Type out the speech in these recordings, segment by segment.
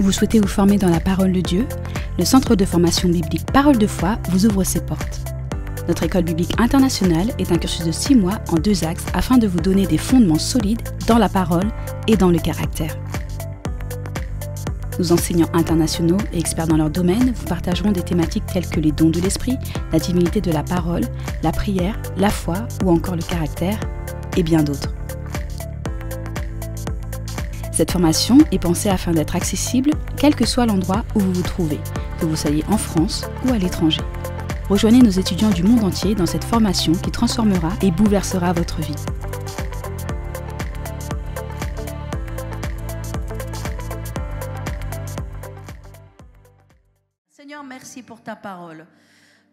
Vous souhaitez vous former dans la parole de Dieu? Le Centre de formation biblique Parole de foi vous ouvre ses portes. Notre école biblique internationale est un cursus de 6 mois en 2 axes afin de vous donner des fondements solides dans la parole et dans le caractère. Nos enseignants internationaux et experts dans leur domaine vous partageront des thématiques telles que les dons de l'esprit, la divinité de la parole, la prière, la foi ou encore le caractère, et bien d'autres. Cette formation est pensée afin d'être accessible quel que soit l'endroit où vous vous trouvez, que vous soyez en France ou à l'étranger. Rejoignez nos étudiants du monde entier dans cette formation qui transformera et bouleversera votre vie. Seigneur, merci pour ta parole.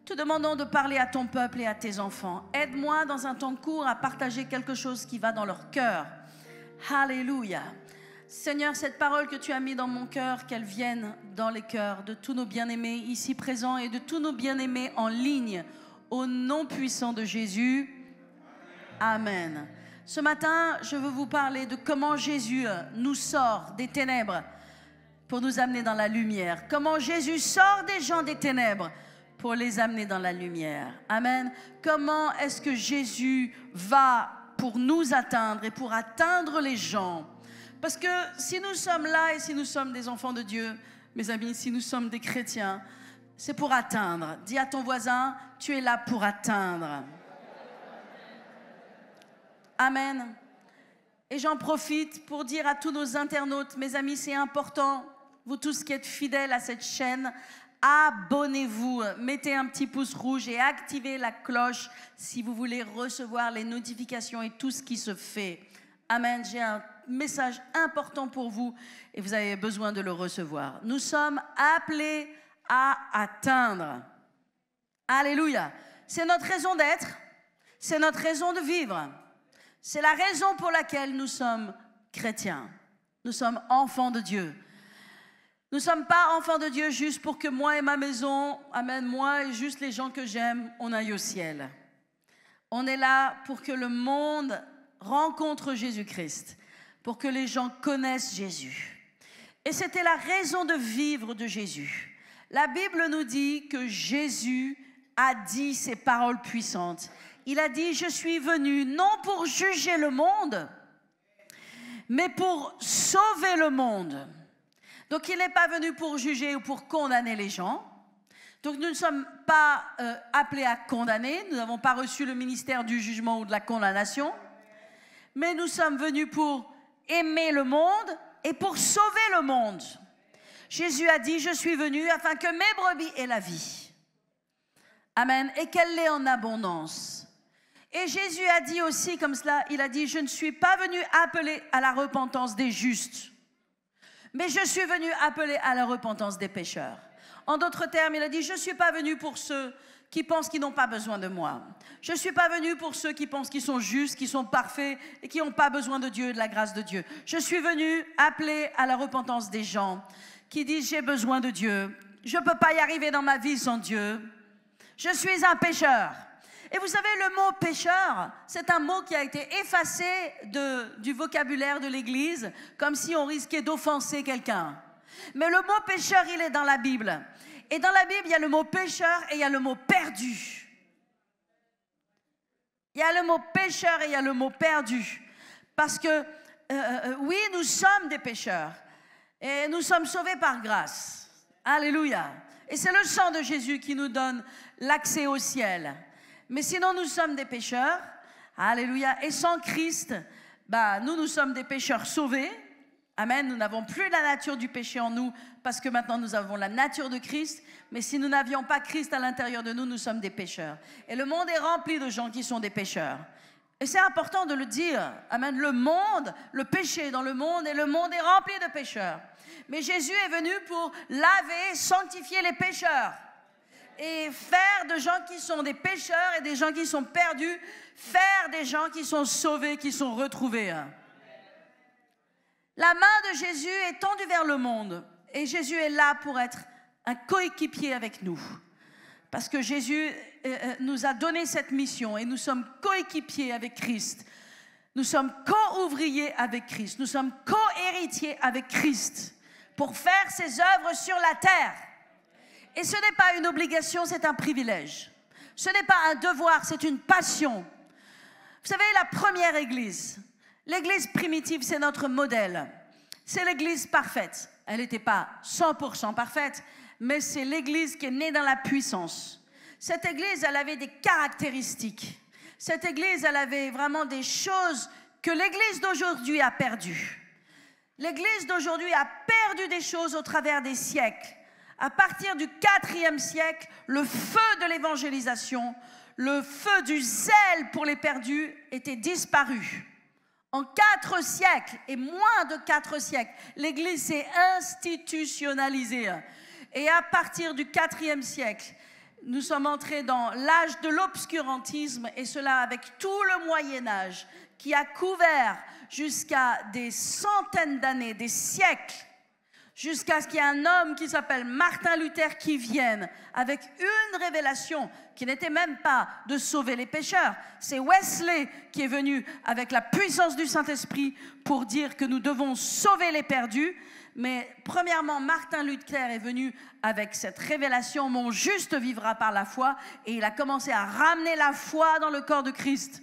Te demandons de parler à ton peuple et à tes enfants. Aide-moi dans un temps court à partager quelque chose qui va dans leur cœur. Alléluia. Seigneur, cette parole que tu as mise dans mon cœur, qu'elle vienne dans les cœurs de tous nos bien-aimés ici présents et de tous nos bien-aimés en ligne, au nom puissant de Jésus. Amen. Ce matin, je veux vous parler de comment Jésus nous sort des ténèbres pour nous amener dans la lumière. Comment Jésus sort des gens des ténèbres pour les amener dans la lumière. Amen. Comment est-ce que Jésus va pour nous atteindre et pour atteindre les gens? Parce que si nous sommes là et si nous sommes des enfants de Dieu, mes amis, si nous sommes des chrétiens, c'est pour atteindre. Dis à ton voisin, tu es là pour atteindre. Amen. Et j'en profite pour dire à tous nos internautes, mes amis, c'est important, vous tous qui êtes fidèles à cette chaîne, abonnez-vous, mettez un petit pouce rouge et activez la cloche si vous voulez recevoir les notifications et tout ce qui se fait. Amen. J'ai un message important pour vous et vous avez besoin de le recevoir. Nous sommes appelés à atteindre. Alléluia. C'est notre raison d'être, c'est notre raison de vivre. C'est la raison pour laquelle nous sommes chrétiens. Nous sommes enfants de Dieu. Nous ne sommes pas enfants de Dieu juste pour que moi et ma maison, amen, moi et juste les gens que j'aime, on aille au ciel. On est là pour que le monde rencontre Jésus-Christ, pour que les gens connaissent Jésus. Et c'était la raison de vivre de Jésus. La Bible nous dit que Jésus a dit ces paroles puissantes. Il a dit, je suis venu non pour juger le monde, mais pour sauver le monde. Donc il n'est pas venu pour juger ou pour condamner les gens. Donc nous ne sommes pas appelés à condamner. Nous n'avons pas reçu le ministère du jugement ou de la condamnation. Mais nous sommes venus pour aimer le monde et pour sauver le monde. Jésus a dit, je suis venu afin que mes brebis aient la vie. Amen. Et qu'elle l'ait en abondance. Et Jésus a dit aussi comme cela, il a dit, je ne suis pas venu appeler à la repentance des justes, mais je suis venu appeler à la repentance des pécheurs. En d'autres termes, il a dit, je ne suis pas venu pour ceux qui pensent qu'ils n'ont pas besoin de moi. Je ne suis pas venu pour ceux qui pensent qu'ils sont justes, qui sont parfaits et qui n'ont pas besoin de Dieu et de la grâce de Dieu. Je suis venu appeler à la repentance des gens qui disent, j'ai besoin de Dieu. Je ne peux pas y arriver dans ma vie sans Dieu. Je suis un pécheur. Et vous savez, le mot pécheur, c'est un mot qui a été effacé du vocabulaire de l'Église, comme si on risquait d'offenser quelqu'un. Mais le mot pécheur, il est dans la Bible. Et dans la Bible, il y a le mot pécheur et il y a le mot perdu. Il y a le mot pécheur et il y a le mot perdu. Parce que, oui, nous sommes des pécheurs. Et nous sommes sauvés par grâce. Alléluia. Et c'est le sang de Jésus qui nous donne l'accès au ciel. Mais sinon, nous sommes des pécheurs. Alléluia. Et sans Christ, nous sommes des pécheurs sauvés. Amen. Nous n'avons plus la nature du péché en nous parce que maintenant nous avons la nature de Christ. Mais si nous n'avions pas Christ à l'intérieur de nous, nous sommes des pécheurs. Et le monde est rempli de gens qui sont des pécheurs. Et c'est important de le dire. Amen. Le monde, le péché est dans le monde et le monde est rempli de pécheurs. Mais Jésus est venu pour laver, sanctifier les pécheurs. Et faire de gens qui sont des pécheurs et des gens qui sont perdus, faire des gens qui sont sauvés, qui sont retrouvés. La main de Jésus est tendue vers le monde et Jésus est là pour être un coéquipier avec nous. Parce que Jésus nous a donné cette mission et nous sommes coéquipiers avec Christ. Nous sommes co-ouvriers avec Christ. Nous sommes co-héritiers avec Christ pour faire ses œuvres sur la terre. Et ce n'est pas une obligation, c'est un privilège. Ce n'est pas un devoir, c'est une passion. Vous savez, la première église, l'église primitive, c'est notre modèle. C'est l'église parfaite. Elle n'était pas 100% parfaite, mais c'est l'église qui est née dans la puissance. Cette église, elle avait des caractéristiques. Cette église, elle avait vraiment des choses que l'église d'aujourd'hui a perdues. L'église d'aujourd'hui a perdu des choses au travers des siècles. À partir du IVe siècle, le feu de l'évangélisation, le feu du zèle pour les perdus était disparu. En 4 siècles, et moins de 4 siècles, l'Église s'est institutionnalisée. Et à partir du IVe siècle, nous sommes entrés dans l'âge de l'obscurantisme, et cela avec tout le Moyen-Âge, qui a couvert jusqu'à des centaines d'années, des siècles, jusqu'à ce qu'il y ait un homme qui s'appelle Martin Luther qui vienne avec une révélation qui n'était même pas de sauver les pécheurs. C'est Wesley qui est venu avec la puissance du Saint-Esprit pour dire que nous devons sauver les perdus. Mais premièrement, Martin Luther est venu avec cette révélation « Mon juste vivra par la foi » et il a commencé à ramener la foi dans le corps de Christ.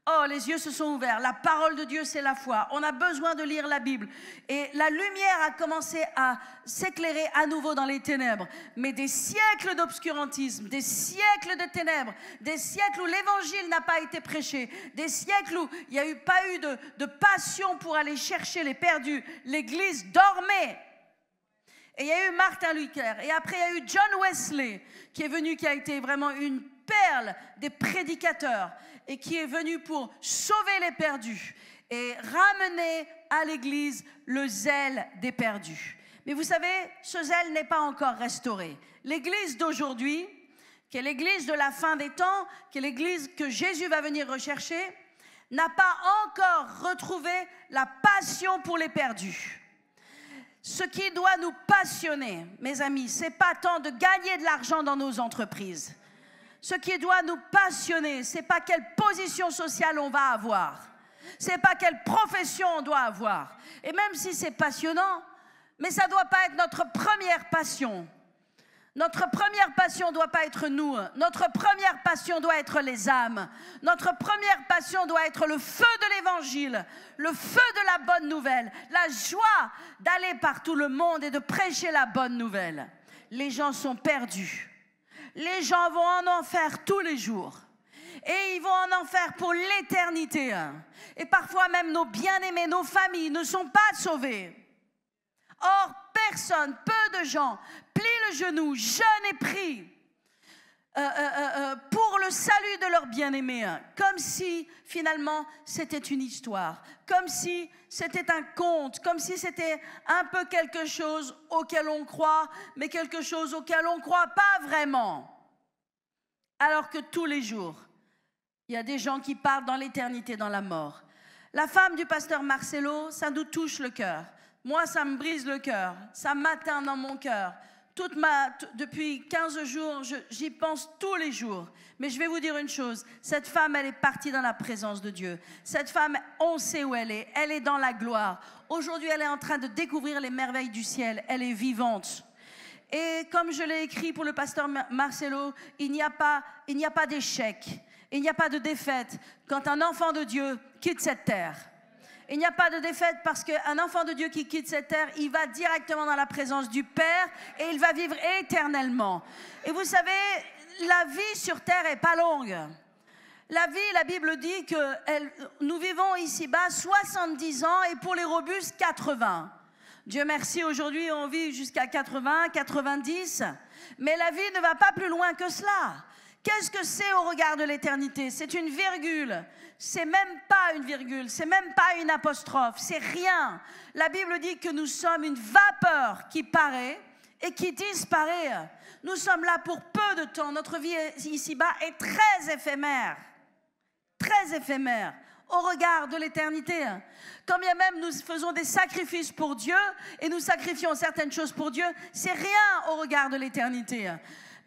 Oh, les yeux se sont ouverts. La parole de Dieu, c'est la foi. On a besoin de lire la Bible. Et la lumière a commencé à s'éclairer à nouveau dans les ténèbres. Mais des siècles d'obscurantisme, des siècles de ténèbres, des siècles où l'évangile n'a pas été prêché, des siècles où il n'y a pas eu de passion pour aller chercher les perdus. L'Église dormait. Et il y a eu Martin Luther. Et après, il y a eu John Wesley qui est venu, qui a été vraiment une perle des prédicateurs et qui est venu pour sauver les perdus et ramener à l'Église le zèle des perdus. Mais vous savez, ce zèle n'est pas encore restauré. L'Église d'aujourd'hui, qui est l'Église de la fin des temps, qui est l'Église que Jésus va venir rechercher, n'a pas encore retrouvé la passion pour les perdus. Ce qui doit nous passionner, mes amis, ce n'est pas tant de gagner de l'argent dans nos entreprises. Ce qui doit nous passionner, ce n'est pas quelle position sociale on va avoir. Ce n'est pas quelle profession on doit avoir. Et même si c'est passionnant, mais ça ne doit pas être notre première passion. Notre première passion ne doit pas être nous. Notre première passion doit être les âmes. Notre première passion doit être le feu de l'évangile, le feu de la bonne nouvelle, la joie d'aller par tout le monde et de prêcher la bonne nouvelle. Les gens sont perdus. Les gens vont en enfer tous les jours. Et ils vont en enfer pour l'éternité. Et parfois même nos bien-aimés, nos familles ne sont pas sauvés. Or, personne, peu de gens, plient le genou, jeûnent et prient pour le salut de leurs bien-aimés. Comme si, finalement, c'était une histoire. Comme si c'était un conte. Comme si c'était un peu quelque chose auquel on croit, mais quelque chose auquel on ne croit pas vraiment. Alors que tous les jours, il y a des gens qui partent dans l'éternité, dans la mort. La femme du pasteur Marcelo, ça nous touche le cœur. Moi, ça me brise le cœur, ça m'atteint dans mon cœur. Depuis 15 jours, j'y pense tous les jours. Mais je vais vous dire une chose, cette femme, elle est partie dans la présence de Dieu. Cette femme, on sait où elle est dans la gloire. Aujourd'hui, elle est en train de découvrir les merveilles du ciel, elle est vivante. Et comme je l'ai écrit pour le pasteur Marcelo, il n'y a pas d'échec, il n'y a pas de défaite quand un enfant de Dieu quitte cette terre. Il n'y a pas de défaite parce qu'un enfant de Dieu qui quitte cette terre, il va directement dans la présence du Père et il va vivre éternellement. Et vous savez, la vie sur terre n'est pas longue. La vie, la Bible dit que nous vivons ici-bas 70 ans et pour les robustes 80. Dieu merci, aujourd'hui on vit jusqu'à 80, 90. Mais la vie ne va pas plus loin que cela. Qu'est-ce que c'est au regard de l'éternité? C'est une virgule. C'est même pas une virgule. C'est même pas une apostrophe. C'est rien. La Bible dit que nous sommes une vapeur qui paraît et qui disparaît. Nous sommes là pour peu de temps. Notre vie ici-bas est très éphémère. Très éphémère au regard de l'éternité. Quand bien même nous faisons des sacrifices pour Dieu et nous sacrifions certaines choses pour Dieu, c'est rien au regard de l'éternité.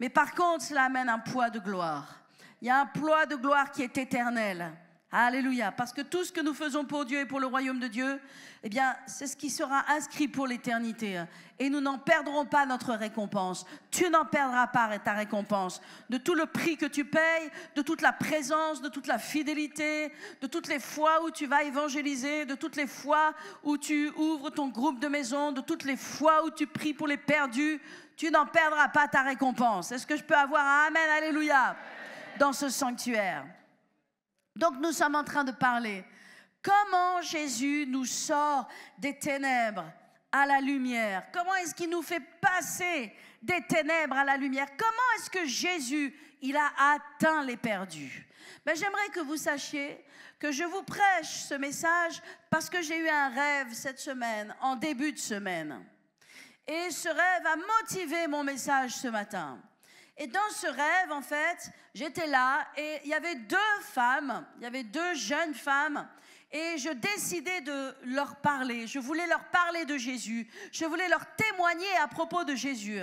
Mais par contre, cela amène un poids de gloire. Il y a un poids de gloire qui est éternel. Alléluia. Parce que tout ce que nous faisons pour Dieu et pour le royaume de Dieu, eh bien, c'est ce qui sera inscrit pour l'éternité. Et nous n'en perdrons pas notre récompense. Tu n'en perdras pas ta récompense. De tout le prix que tu payes, de toute la présence, de toute la fidélité, de toutes les fois où tu vas évangéliser, de toutes les fois où tu ouvres ton groupe de maison, de toutes les fois où tu pries pour les perdus, tu n'en perdras pas ta récompense. Est-ce que je peux avoir un amen, alléluia, dans ce sanctuaire? Donc nous sommes en train de parler comment Jésus nous sort des ténèbres à la lumière. Comment est-ce qu'il nous fait passer des ténèbres à la lumière? Comment est-ce que Jésus, il a atteint les perdus? J'aimerais que vous sachiez que je vous prêche ce message parce que j'ai eu un rêve cette semaine, en début de semaine. Et ce rêve a motivé mon message ce matin. Et dans ce rêve, en fait, j'étais là et il y avait deux jeunes femmes et je décidais de leur parler. Je voulais leur parler de Jésus. Je voulais leur témoigner à propos de Jésus.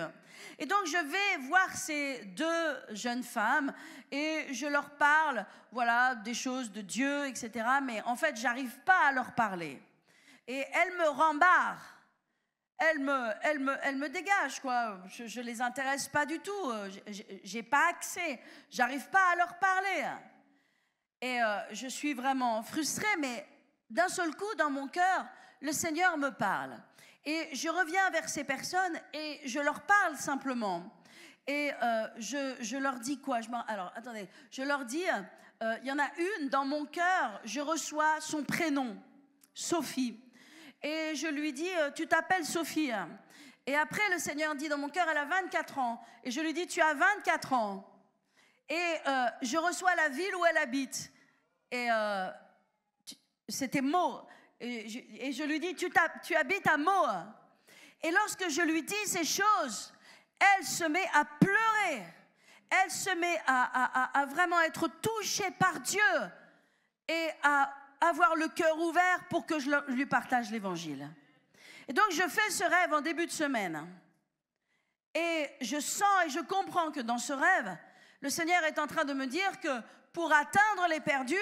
Et donc, je vais voir ces deux jeunes femmes et je leur parle, voilà, des choses de Dieu, etc. Mais en fait, j'arrive pas à leur parler. Et elles me rembarrent. Elles me dégagent, quoi. Je les intéresse pas du tout. J'ai pas accès. J'arrive pas à leur parler. Et je suis vraiment frustrée, mais d'un seul coup, dans mon cœur, le Seigneur me parle. Et je reviens vers ces personnes et je leur parle simplement. Et je leur dis quoi? Alors, attendez. Je leur dis, il y en a une, dans mon cœur, je reçois son prénom, Sophie. Et je lui dis, tu t'appelles Sophie. Et après, le Seigneur dit dans mon cœur, elle a 24 ans. Et je lui dis, tu as 24 ans. Et je reçois la ville où elle habite. Et c'était Meaux. Et je lui dis, tu habites à Meaux. Et lorsque je lui dis ces choses, elle se met à pleurer. Elle se met à vraiment être touchée par Dieu. Et à avoir le cœur ouvert pour que je lui partage l'évangile. Et donc je fais ce rêve en début de semaine. Et je sens et je comprends que dans ce rêve, le Seigneur est en train de me dire que pour atteindre les perdus,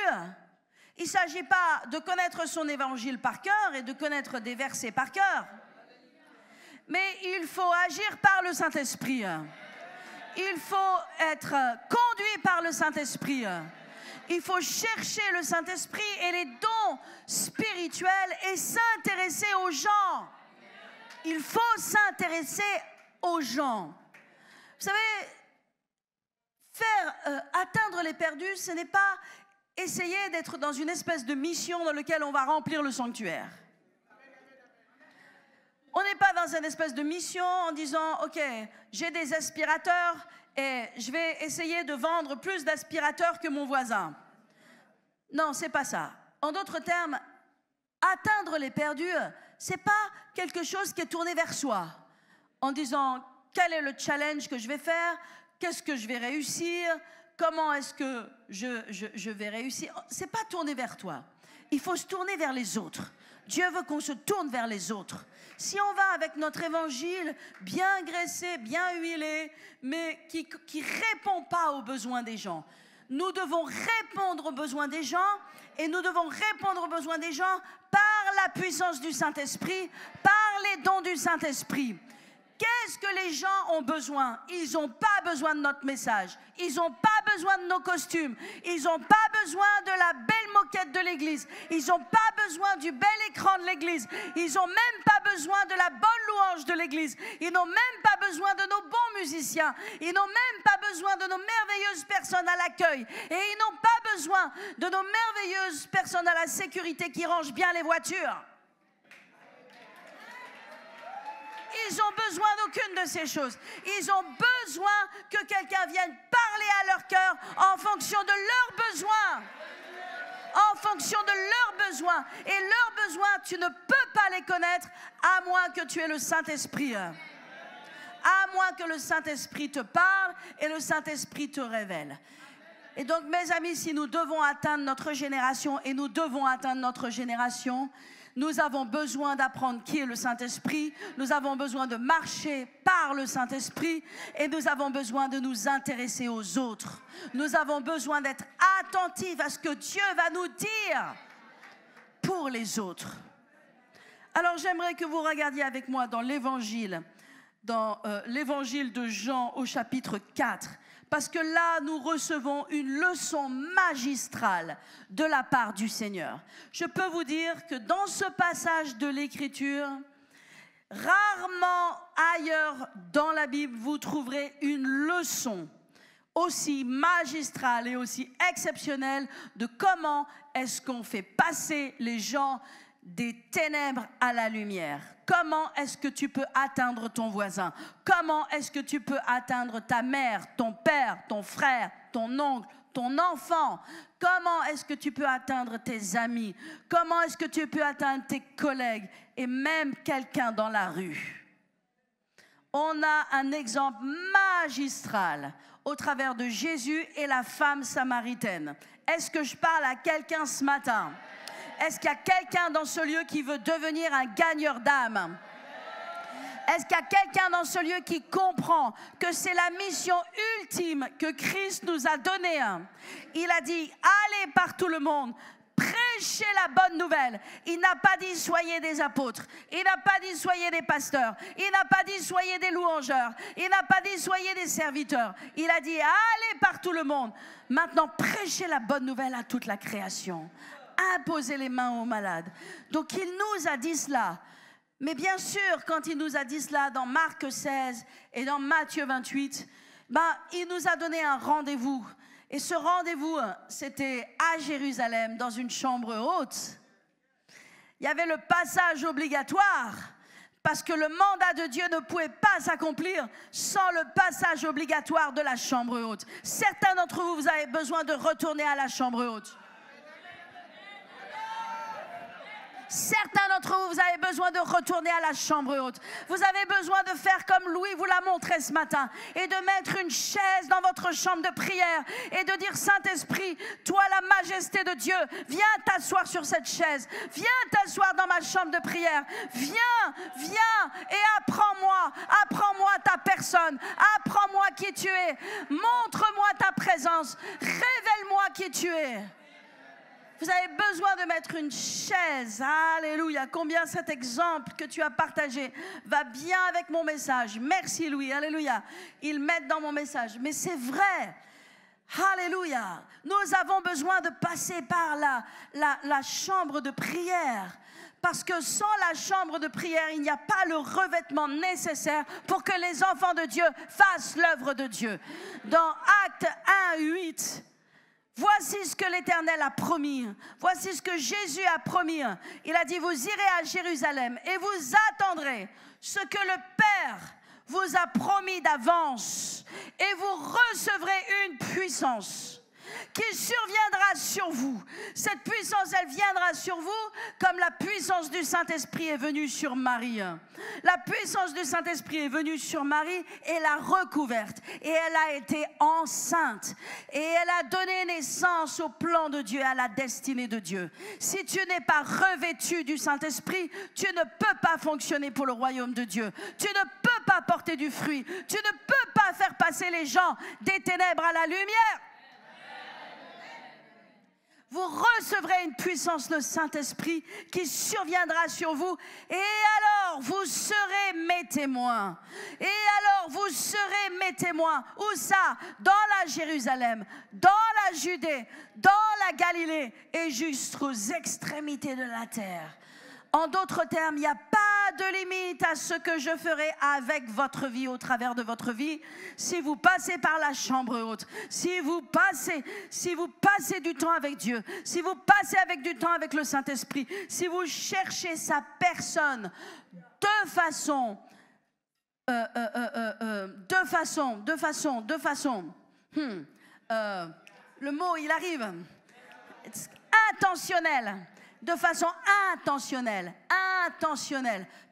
il ne s'agit pas de connaître son évangile par cœur et de connaître des versets par cœur. Mais il faut agir par le Saint-Esprit. Il faut être conduit par le Saint-Esprit. Il faut chercher le Saint-Esprit et les dons spirituels et s'intéresser aux gens. Il faut s'intéresser aux gens. Vous savez, faire atteindre les perdus, ce n'est pas essayer d'être dans une espèce de mission dans laquelle on va remplir le sanctuaire. On n'est pas dans une espèce de mission en disant, OK, j'ai des aspirateurs et je vais essayer de vendre plus d'aspirateurs que mon voisin. Non, c'est pas ça. En d'autres termes, atteindre les perdus, c'est pas quelque chose qui est tourné vers soi. En disant, quel est le challenge que je vais faire? Qu'est-ce que je vais réussir? Comment est-ce que je vais réussir? C'est pas tourné vers toi. Il faut se tourner vers les autres. Dieu veut qu'on se tourne vers les autres. Si on va avec notre évangile bien graissé, bien huilé, mais qui ne répond pas aux besoins des gens, nous devons répondre aux besoins des gens et nous devons répondre aux besoins des gens par la puissance du Saint-Esprit, par les dons du Saint-Esprit. Qu'est-ce que les gens ont besoin? Ils n'ont pas besoin de notre message. Ils n'ont pas besoin de nos costumes. Ils n'ont pas besoin de la belle moquette de l'église. Ils n'ont pas besoin du bel écran de l'église. Ils n'ont même pas besoin de la bonne louange de l'église. Ils n'ont même pas besoin de nos bons musiciens. Ils n'ont même pas besoin de nos merveilleuses personnes à l'accueil. Et ils n'ont pas besoin de nos merveilleuses personnes à la sécurité qui rangent bien les voitures. Ils n'ont besoin d'aucune de ces choses. Ils ont besoin que quelqu'un vienne parler à leur cœur en fonction de leurs besoins. En fonction de leurs besoins. Et leurs besoins, tu ne peux pas les connaître à moins que tu aies le Saint-Esprit. À moins que le Saint-Esprit te parle et le Saint-Esprit te révèle. Et donc, mes amis, si nous devons atteindre notre génération, et nous devons atteindre notre génération, Nous avons besoin d'apprendre qui est le Saint-Esprit. Nous avons besoin de marcher par le Saint-Esprit. Et nous avons besoin de nous intéresser aux autres. Nous avons besoin d'être attentifs à ce que Dieu va nous dire pour les autres. Alors j'aimerais que vous regardiez avec moi dans l'évangile de Jean au chapitre 4. Parce que là, nous recevons une leçon magistrale de la part du Seigneur. Je peux vous dire que dans ce passage de l'Écriture, rarement ailleurs dans la Bible, vous trouverez une leçon aussi magistrale et aussi exceptionnelle de comment est-ce qu'on fait passer les gens des ténèbres à la lumière. Comment est-ce que tu peux atteindre ton voisin? Comment est-ce que tu peux atteindre ta mère, ton père, ton frère, ton oncle, ton enfant? Comment est-ce que tu peux atteindre tes amis? Comment est-ce que tu peux atteindre tes collègues et même quelqu'un dans la rue? On a un exemple magistral au travers de Jésus et la femme samaritaine. Est-ce que je parle à quelqu'un ce matin? Est-ce qu'il y a quelqu'un dans ce lieu qui veut devenir un gagneur d'âme? Est-ce qu'il y a quelqu'un dans ce lieu qui comprend que c'est la mission ultime que Christ nous a donnée? Il a dit, allez par tout le monde, prêchez la bonne nouvelle. Il n'a pas dit, soyez des apôtres. Il n'a pas dit, soyez des pasteurs. Il n'a pas dit, soyez des louangeurs. Il n'a pas dit, soyez des serviteurs. Il a dit, allez par tout le monde. Maintenant, prêchez la bonne nouvelle à toute la création. Imposer les mains aux malades. Donc il nous a dit cela. Mais bien sûr, quand il nous a dit cela dans Marc 16 et dans Matthieu 28, il nous a donné un rendez-vous. Et ce rendez-vous, c'était à Jérusalem, dans une chambre haute. Il y avait le passage obligatoire, parce que le mandat de Dieu ne pouvait pas s'accomplir sans le passage obligatoire de la chambre haute. Certains d'entre vous, vous avez besoin de retourner à la chambre haute. Certains d'entre vous, vous avez besoin de retourner à la chambre haute. Vous avez besoin de faire comme Louis vous l'a montré ce matin et de mettre une chaise dans votre chambre de prière et de dire, Saint-Esprit, toi la majesté de Dieu, viens t'asseoir sur cette chaise. Viens t'asseoir dans ma chambre de prière. Viens et apprends-moi ta personne. Apprends-moi qui tu es. Montre-moi ta présence. Révèle-moi qui tu es. Vous avez besoin de mettre une chaise. Alléluia. Combien cet exemple que tu as partagé va bien avec mon message. Merci Louis. Alléluia. Ils mettent dans mon message. Mais c'est vrai. Alléluia. Nous avons besoin de passer par la chambre de prière. Parce que sans la chambre de prière, il n'y a pas le revêtement nécessaire pour que les enfants de Dieu fassent l'œuvre de Dieu. Dans Actes 1, 8... voici ce que l'Éternel a promis. Voici ce que Jésus a promis. Il a dit, vous irez à Jérusalem et vous attendrez ce que le Père vous a promis d'avance. Et vous recevrez une puissance qui surviendra sur vous. Cette puissance, elle viendra sur vous comme la puissance du Saint-Esprit est venue sur Marie. La puissance du Saint-Esprit est venue sur Marie et l'a recouverte. Et elle a été enceinte. Et elle a donné naissance au plan de Dieu, à la destinée de Dieu. Si tu n'es pas revêtu du Saint-Esprit, tu ne peux pas fonctionner pour le royaume de Dieu. Tu ne peux pas porter du fruit. Tu ne peux pas faire passer les gens des ténèbres à la lumière. Vous recevrez une puissance, le Saint-Esprit, qui surviendra sur vous. Et alors, vous serez mes témoins. Et alors, vous serez mes témoins. Où ça? Dans la Jérusalem, dans la Judée, dans la Galilée et jusqu'aux extrémités de la terre. En d'autres termes, il n'y a pas de limite à ce que je ferai avec votre vie, au travers de votre vie, si vous passez par la chambre haute, si vous passez du temps avec Dieu, si vous passez du temps avec le Saint-Esprit, si vous cherchez sa personne de façon, le mot il arrive, intentionnel. De façon intentionnelle,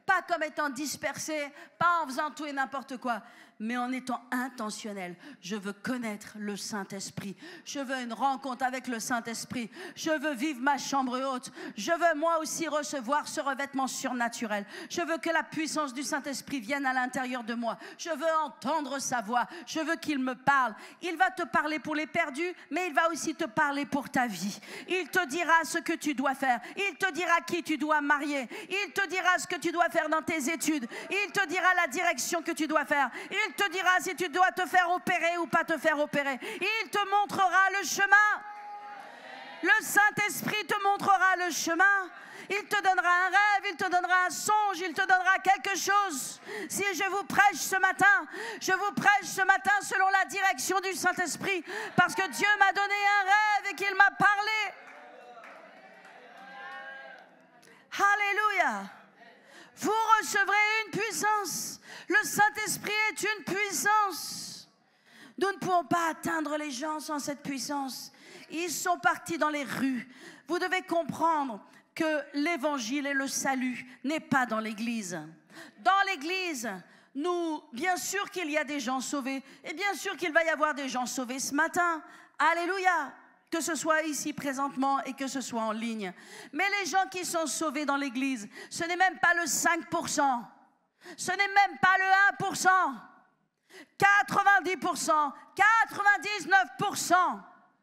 Pas comme étant dispersé, pas en faisant tout et n'importe quoi, mais en étant intentionnel. Je veux connaître le Saint-Esprit. Je veux une rencontre avec le Saint-Esprit. Je veux vivre ma chambre haute. Je veux moi aussi recevoir ce revêtement surnaturel. Je veux que la puissance du Saint-Esprit vienne à l'intérieur de moi. Je veux entendre sa voix. Je veux qu'il me parle. Il va te parler pour les perdus, mais il va aussi te parler pour ta vie. Il te dira ce que tu dois faire. Il te dira qui tu dois marier. Il te dira ce que tu dois faire dans tes études. Il te dira la direction que tu dois faire. Il te dira si tu dois te faire opérer ou pas te faire opérer. Il te montrera le chemin. Le Saint-Esprit te montrera le chemin. Il te donnera un rêve, il te donnera un songe, il te donnera quelque chose. Si je vous prêche ce matin, je vous prêche ce matin selon la direction du Saint-Esprit, parce que Dieu m'a donné un rêve et qu'il m'a parlé. Alléluia. Vous recevrez une puissance. Le Saint-Esprit est une puissance. Nous ne pouvons pas atteindre les gens sans cette puissance. Ils sont partis dans les rues. Vous devez comprendre que l'évangile et le salut n'est pas dans l'église. Dans l'église, bien sûr qu'il y a des gens sauvés. Et bien sûr qu'il va y avoir des gens sauvés ce matin. Alléluia. Que ce soit ici présentement et que ce soit en ligne. Mais les gens qui sont sauvés dans l'église, ce n'est même pas le 5%. Ce n'est même pas le 1%. 90%, 99%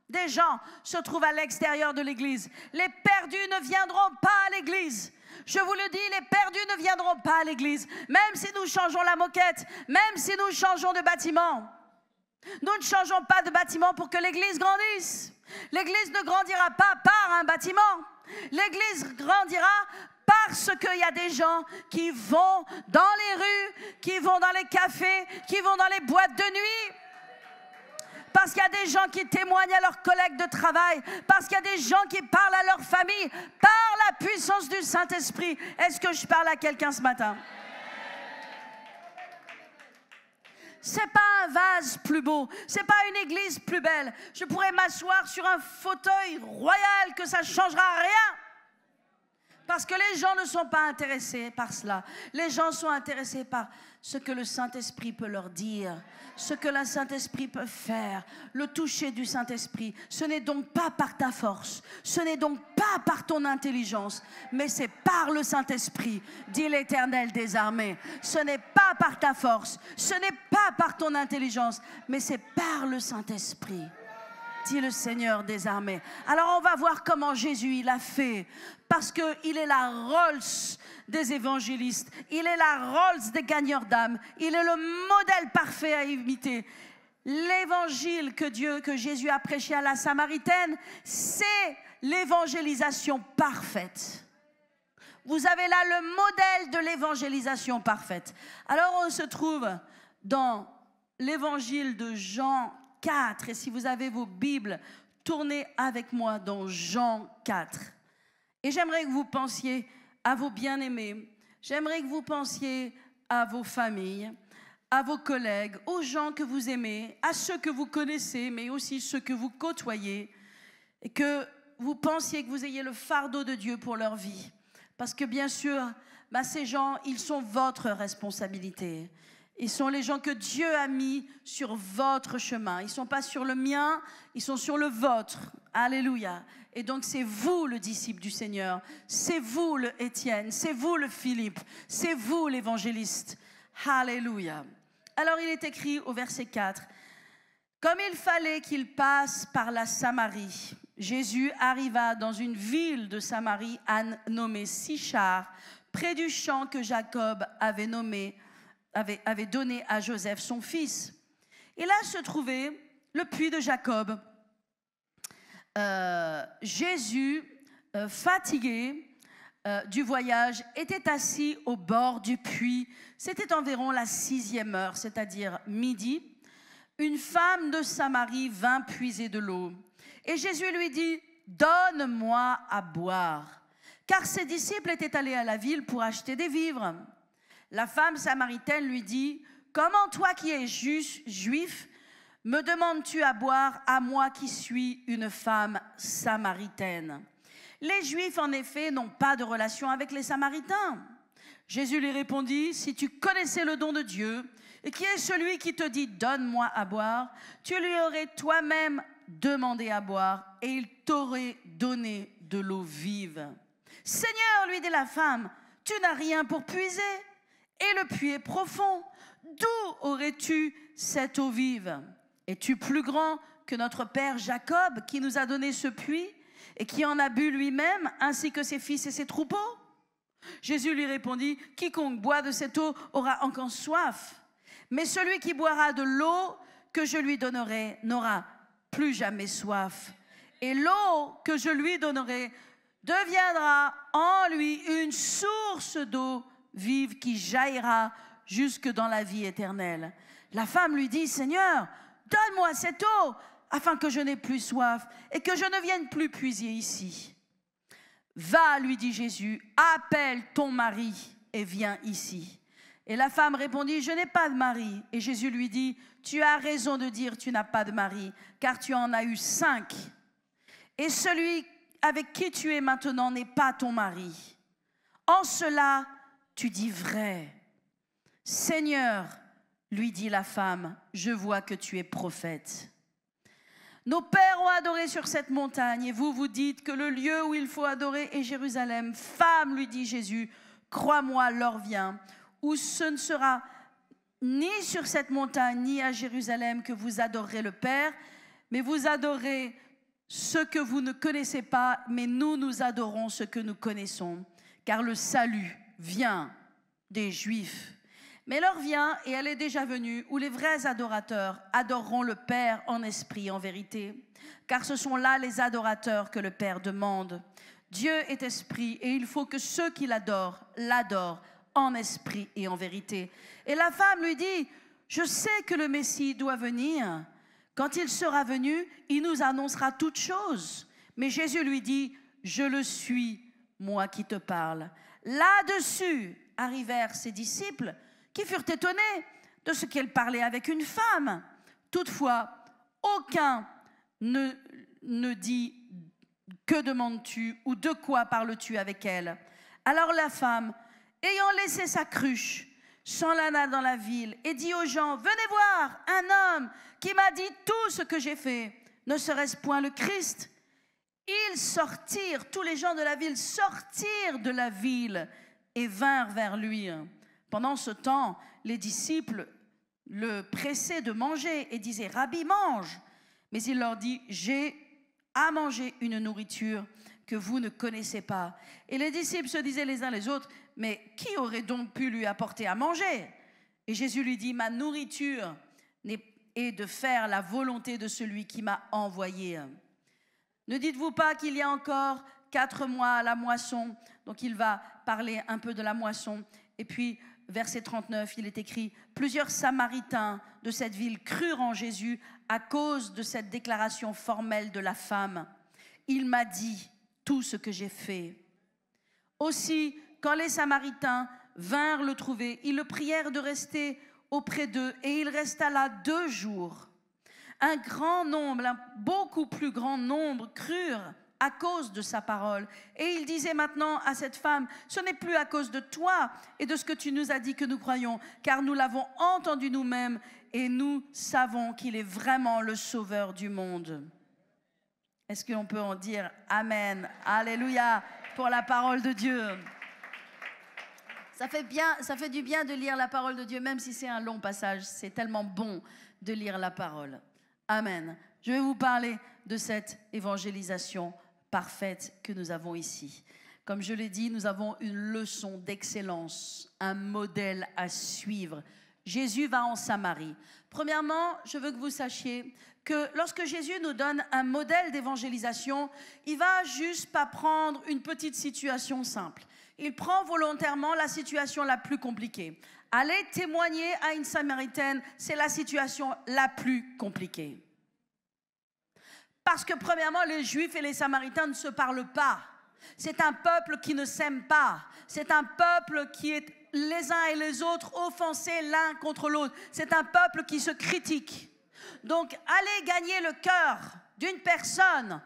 des gens se trouvent à l'extérieur de l'église. Les perdus ne viendront pas à l'église. Je vous le dis, les perdus ne viendront pas à l'église. Même si nous changeons la moquette, même si nous changeons de bâtiment. Nous ne changeons pas de bâtiment pour que l'église grandisse. L'église ne grandira pas par un bâtiment. L'église grandira parce qu'il y a des gens qui vont dans les rues, qui vont dans les cafés, qui vont dans les boîtes de nuit. Parce qu'il y a des gens qui témoignent à leurs collègues de travail. Parce qu'il y a des gens qui parlent à leur famille par la puissance du Saint-Esprit. Est-ce que je parle à quelqu'un ce matin? C'est pas un vase plus beau, c'est pas une église plus belle. Je pourrais m'asseoir sur un fauteuil royal que ça ne changera rien. Parce que les gens ne sont pas intéressés par cela. Les gens sont intéressés par ce que le Saint-Esprit peut leur dire, ce que le Saint-Esprit peut faire, le toucher du Saint-Esprit. Ce n'est donc pas par ta force, ce n'est donc pas par ton intelligence, mais c'est par le Saint-Esprit, dit l'Éternel des armées. Ce n'est pas par ta force, ce n'est pas par ton intelligence, mais c'est par le Saint-Esprit, dit le Seigneur des armées. Alors on va voir comment Jésus il a fait, parce qu'il est la Rolls des évangélistes, il est la Rolls des gagneurs d'âme, il est le modèle parfait à imiter. L'évangile que Jésus a prêché à la Samaritaine, c'est l'évangélisation parfaite. Vous avez là le modèle de l'évangélisation parfaite. Alors on se trouve dans l'évangile de Jean 4, et si vous avez vos Bibles, tournez avec moi dans Jean 4. Et j'aimerais que vous pensiez à vos bien-aimés, j'aimerais que vous pensiez à vos familles, à vos collègues, aux gens que vous aimez, à ceux que vous connaissez, mais aussi ceux que vous côtoyez, et que vous pensiez que vous ayez le fardeau de Dieu pour leur vie. Parce que bien sûr, ces gens, ils sont votre responsabilité. Ils sont les gens que Dieu a mis sur votre chemin. Ils ne sont pas sur le mien, ils sont sur le vôtre. Alléluia. Et donc c'est vous le disciple du Seigneur. C'est vous le Étienne. C'est vous le Philippe. C'est vous l'évangéliste. Alléluia. Alors il est écrit au verset 4. Comme il fallait qu'il passe par la Samarie, Jésus arriva dans une ville de Samarie nommée Sichar, près du champ que Jacob avait donné à Joseph, son fils. Et là se trouvait le puits de Jacob. Jésus, fatigué du voyage, était assis au bord du puits. C'était environ la 6e heure, c'est-à-dire midi. Une femme de Samarie vint puiser de l'eau. Et Jésus lui dit, « Donne-moi à boire. » Car ses disciples étaient allés à la ville pour acheter des vivres. La femme samaritaine lui dit, « Comment toi qui es juif, me demandes-tu à boire à moi qui suis une femme samaritaine ?» Les Juifs, en effet, n'ont pas de relation avec les Samaritains. Jésus lui répondit, « Si tu connaissais le don de Dieu, et qui est celui qui te dit, donne-moi à boire, tu lui aurais toi-même demandé à boire, et il t'aurait donné de l'eau vive. » Seigneur, lui dit la femme, tu n'as rien pour puiser, et le puits est profond. D'où aurais-tu cette eau vive? Es-tu plus grand que notre père Jacob, qui nous a donné ce puits, et qui en a bu lui-même, ainsi que ses fils et ses troupeaux? Jésus lui répondit, quiconque boit de cette eau aura encore soif, mais celui qui boira de l'eau que je lui donnerai n'aura plus jamais soif. Et l'eau que je lui donnerai deviendra en lui une source d'eau vive qui jaillira jusque dans la vie éternelle. La femme lui dit, Seigneur, donne-moi cette eau afin que je n'ai plus soif et que je ne vienne plus puiser ici. Va, lui dit Jésus, appelle ton mari et viens ici. Et la femme répondit, je n'ai pas de mari. Et Jésus lui dit, tu as raison de dire tu n'as pas de mari, car tu en as eu 5. Et celui avec qui tu es maintenant n'est pas ton mari. En cela, tu dis vrai. Seigneur, lui dit la femme, je vois que tu es prophète. Nos pères ont adoré sur cette montagne et vous, vous dites que le lieu où il faut adorer est Jérusalem. Femme, lui dit Jésus, crois-moi, l'heure vient où ce ne sera ni sur cette montagne ni à Jérusalem que vous adorerez le Père, mais vous adorez ce que vous ne connaissez pas, mais nous adorons ce que nous connaissons, car le salut vient des Juifs. Mais l'heure vient, et elle est déjà venue, où les vrais adorateurs adoreront le Père en esprit et en vérité, car ce sont là les adorateurs que le Père demande. Dieu est esprit, et il faut que ceux qui l'adorent, l'adorent en esprit et en vérité. Et la femme lui dit, je sais que le Messie doit venir. Quand il sera venu, il nous annoncera toutes choses. Mais Jésus lui dit, je le suis, moi qui te parle. Là-dessus arrivèrent ses disciples, qui furent étonnés de ce qu'elle parlait avec une femme. Toutefois, aucun ne dit « Que demandes-tu » ou « De quoi parles-tu avec elle ?» Alors la femme, ayant laissé sa cruche, s'en alla dans la ville et dit aux gens « Venez voir un homme qui m'a dit tout ce que j'ai fait. Ne serait-ce point le Christ ?» Ils sortirent, tous les gens de la ville sortirent de la ville et vinrent vers lui. Pendant ce temps, les disciples le pressaient de manger et disaient « Rabbi, mange !» Mais il leur dit « J'ai à manger une nourriture que vous ne connaissez pas. » Et les disciples se disaient les uns les autres « Mais qui aurait donc pu lui apporter à manger ?» Et Jésus lui dit « Ma nourriture est de faire la volonté de celui qui m'a envoyé. » Ne dites-vous pas qu'il y a encore 4 mois à la moisson? Donc il va parler un peu de la moisson. Et puis, verset 39, il est écrit « Plusieurs Samaritains de cette ville crurent en Jésus à cause de cette déclaration formelle de la femme. Il m'a dit tout ce que j'ai fait. » Aussi, quand les Samaritains vinrent le trouver, ils le prièrent de rester auprès d'eux et il resta là 2 jours. Un grand nombre, un beaucoup plus grand nombre crurent à cause de sa parole. Et il disait maintenant à cette femme, ce n'est plus à cause de toi et de ce que tu nous as dit que nous croyons, car nous l'avons entendu nous-mêmes et nous savons qu'il est vraiment le sauveur du monde. Est-ce qu'on peut en dire Amen, Alléluia, pour la parole de Dieu? Ça fait du bien de lire la parole de Dieu, même si c'est un long passage. C'est tellement bon de lire la parole. Amen. Je vais vous parler de cette évangélisation parfaite que nous avons ici. Comme je l'ai dit, nous avons une leçon d'excellence, un modèle à suivre. Jésus va en Samarie. Premièrement, je veux que vous sachiez que lorsque Jésus nous donne un modèle d'évangélisation, il ne va juste pas prendre une petite situation simple. Il prend volontairement la situation la plus compliquée. Aller témoigner à une Samaritaine, c'est la situation la plus compliquée. Parce que premièrement, les Juifs et les Samaritains ne se parlent pas. C'est un peuple qui ne s'aime pas. C'est un peuple qui est les uns et les autres offensés l'un contre l'autre. C'est un peuple qui se critique. Donc, aller gagner le cœur d'une personne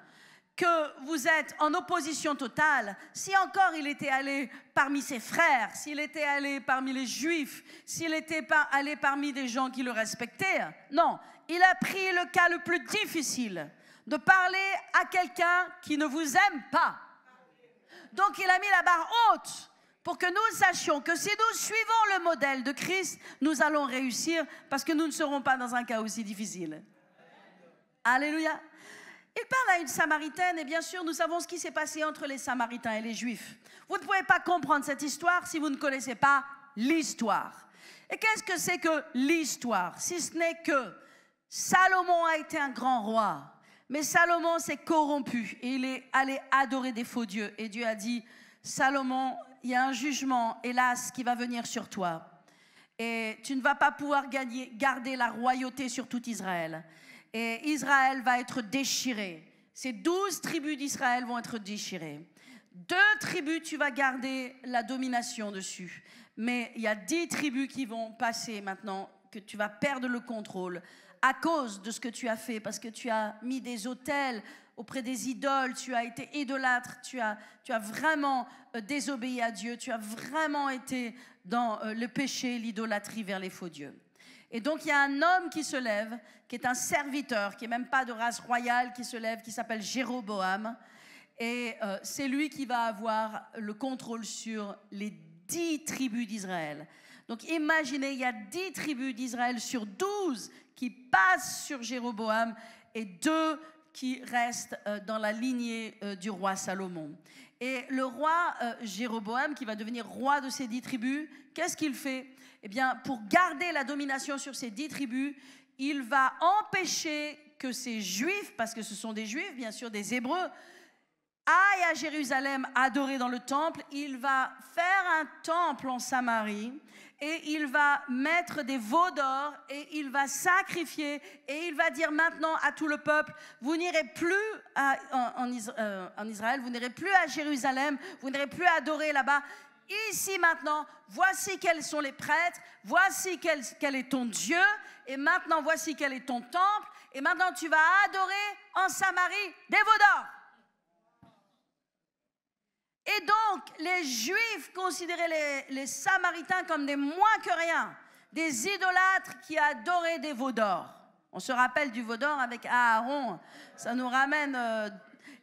que vous êtes en opposition totale, si encore il était allé parmi ses frères, s'il était allé parmi les Juifs, s'il était allé parmi des gens qui le respectaient, non, il a pris le cas le plus difficile, de parler à quelqu'un qui ne vous aime pas. Donc il a mis la barre haute pour que nous sachions que si nous suivons le modèle de Christ, nous allons réussir parce que nous ne serons pas dans un cas aussi difficile. Alléluia. Il parle à une Samaritaine et bien sûr nous savons ce qui s'est passé entre les Samaritains et les Juifs. Vous ne pouvez pas comprendre cette histoire si vous ne connaissez pas l'histoire. Et qu'est-ce que c'est que l'histoire? Si ce n'est que Salomon a été un grand roi, mais Salomon s'est corrompu et il est allé adorer des faux dieux. Et Dieu a dit, Salomon, il y a un jugement, hélas, qui va venir sur toi. Et tu ne vas pas pouvoir garder la royauté sur tout Israël. Et Israël va être déchiré. Ces 12 tribus d'Israël vont être déchirées. 2 tribus, tu vas garder la domination dessus. Mais il y a 10 tribus qui vont passer maintenant, que tu vas perdre le contrôle à cause de ce que tu as fait, parce que tu as mis des autels auprès des idoles, tu as été idolâtre, tu as vraiment désobéi à Dieu, tu as vraiment été dans le péché, l'idolâtrie vers les faux dieux. Et donc il y a un homme qui se lève, qui est un serviteur, qui n'est même pas de race royale, qui se lève, qui s'appelle Jéroboam. Et c'est lui qui va avoir le contrôle sur les 10 tribus d'Israël. Donc imaginez, il y a 10 tribus d'Israël sur 12 qui passent sur Jéroboam et 2 qui restent dans la lignée du roi Salomon. Et le roi Jéroboam, qui va devenir roi de ces 10 tribus, qu'est-ce qu'il fait? Eh bien, pour garder la domination sur ces 10 tribus, il va empêcher que ces Juifs, parce que ce sont des Juifs, bien sûr, des Hébreux, aillent à Jérusalem adorer dans le temple. Il va faire un temple en Samarie et il va mettre des veaux d'or et il va sacrifier et il va dire maintenant à tout le peuple, vous n'irez plus en Israël, vous n'irez plus à Jérusalem, vous n'irez plus adorer là-bas. Ici maintenant, voici quels sont les prêtres, voici quel est ton Dieu, et maintenant voici quel est ton temple, et maintenant tu vas adorer en Samarie des veaux d'or. Et donc, les Juifs considéraient les Samaritains comme des moins que rien, des idolâtres qui adoraient des veaux d'or. On se rappelle du veau d'or avec Aaron, ça nous ramène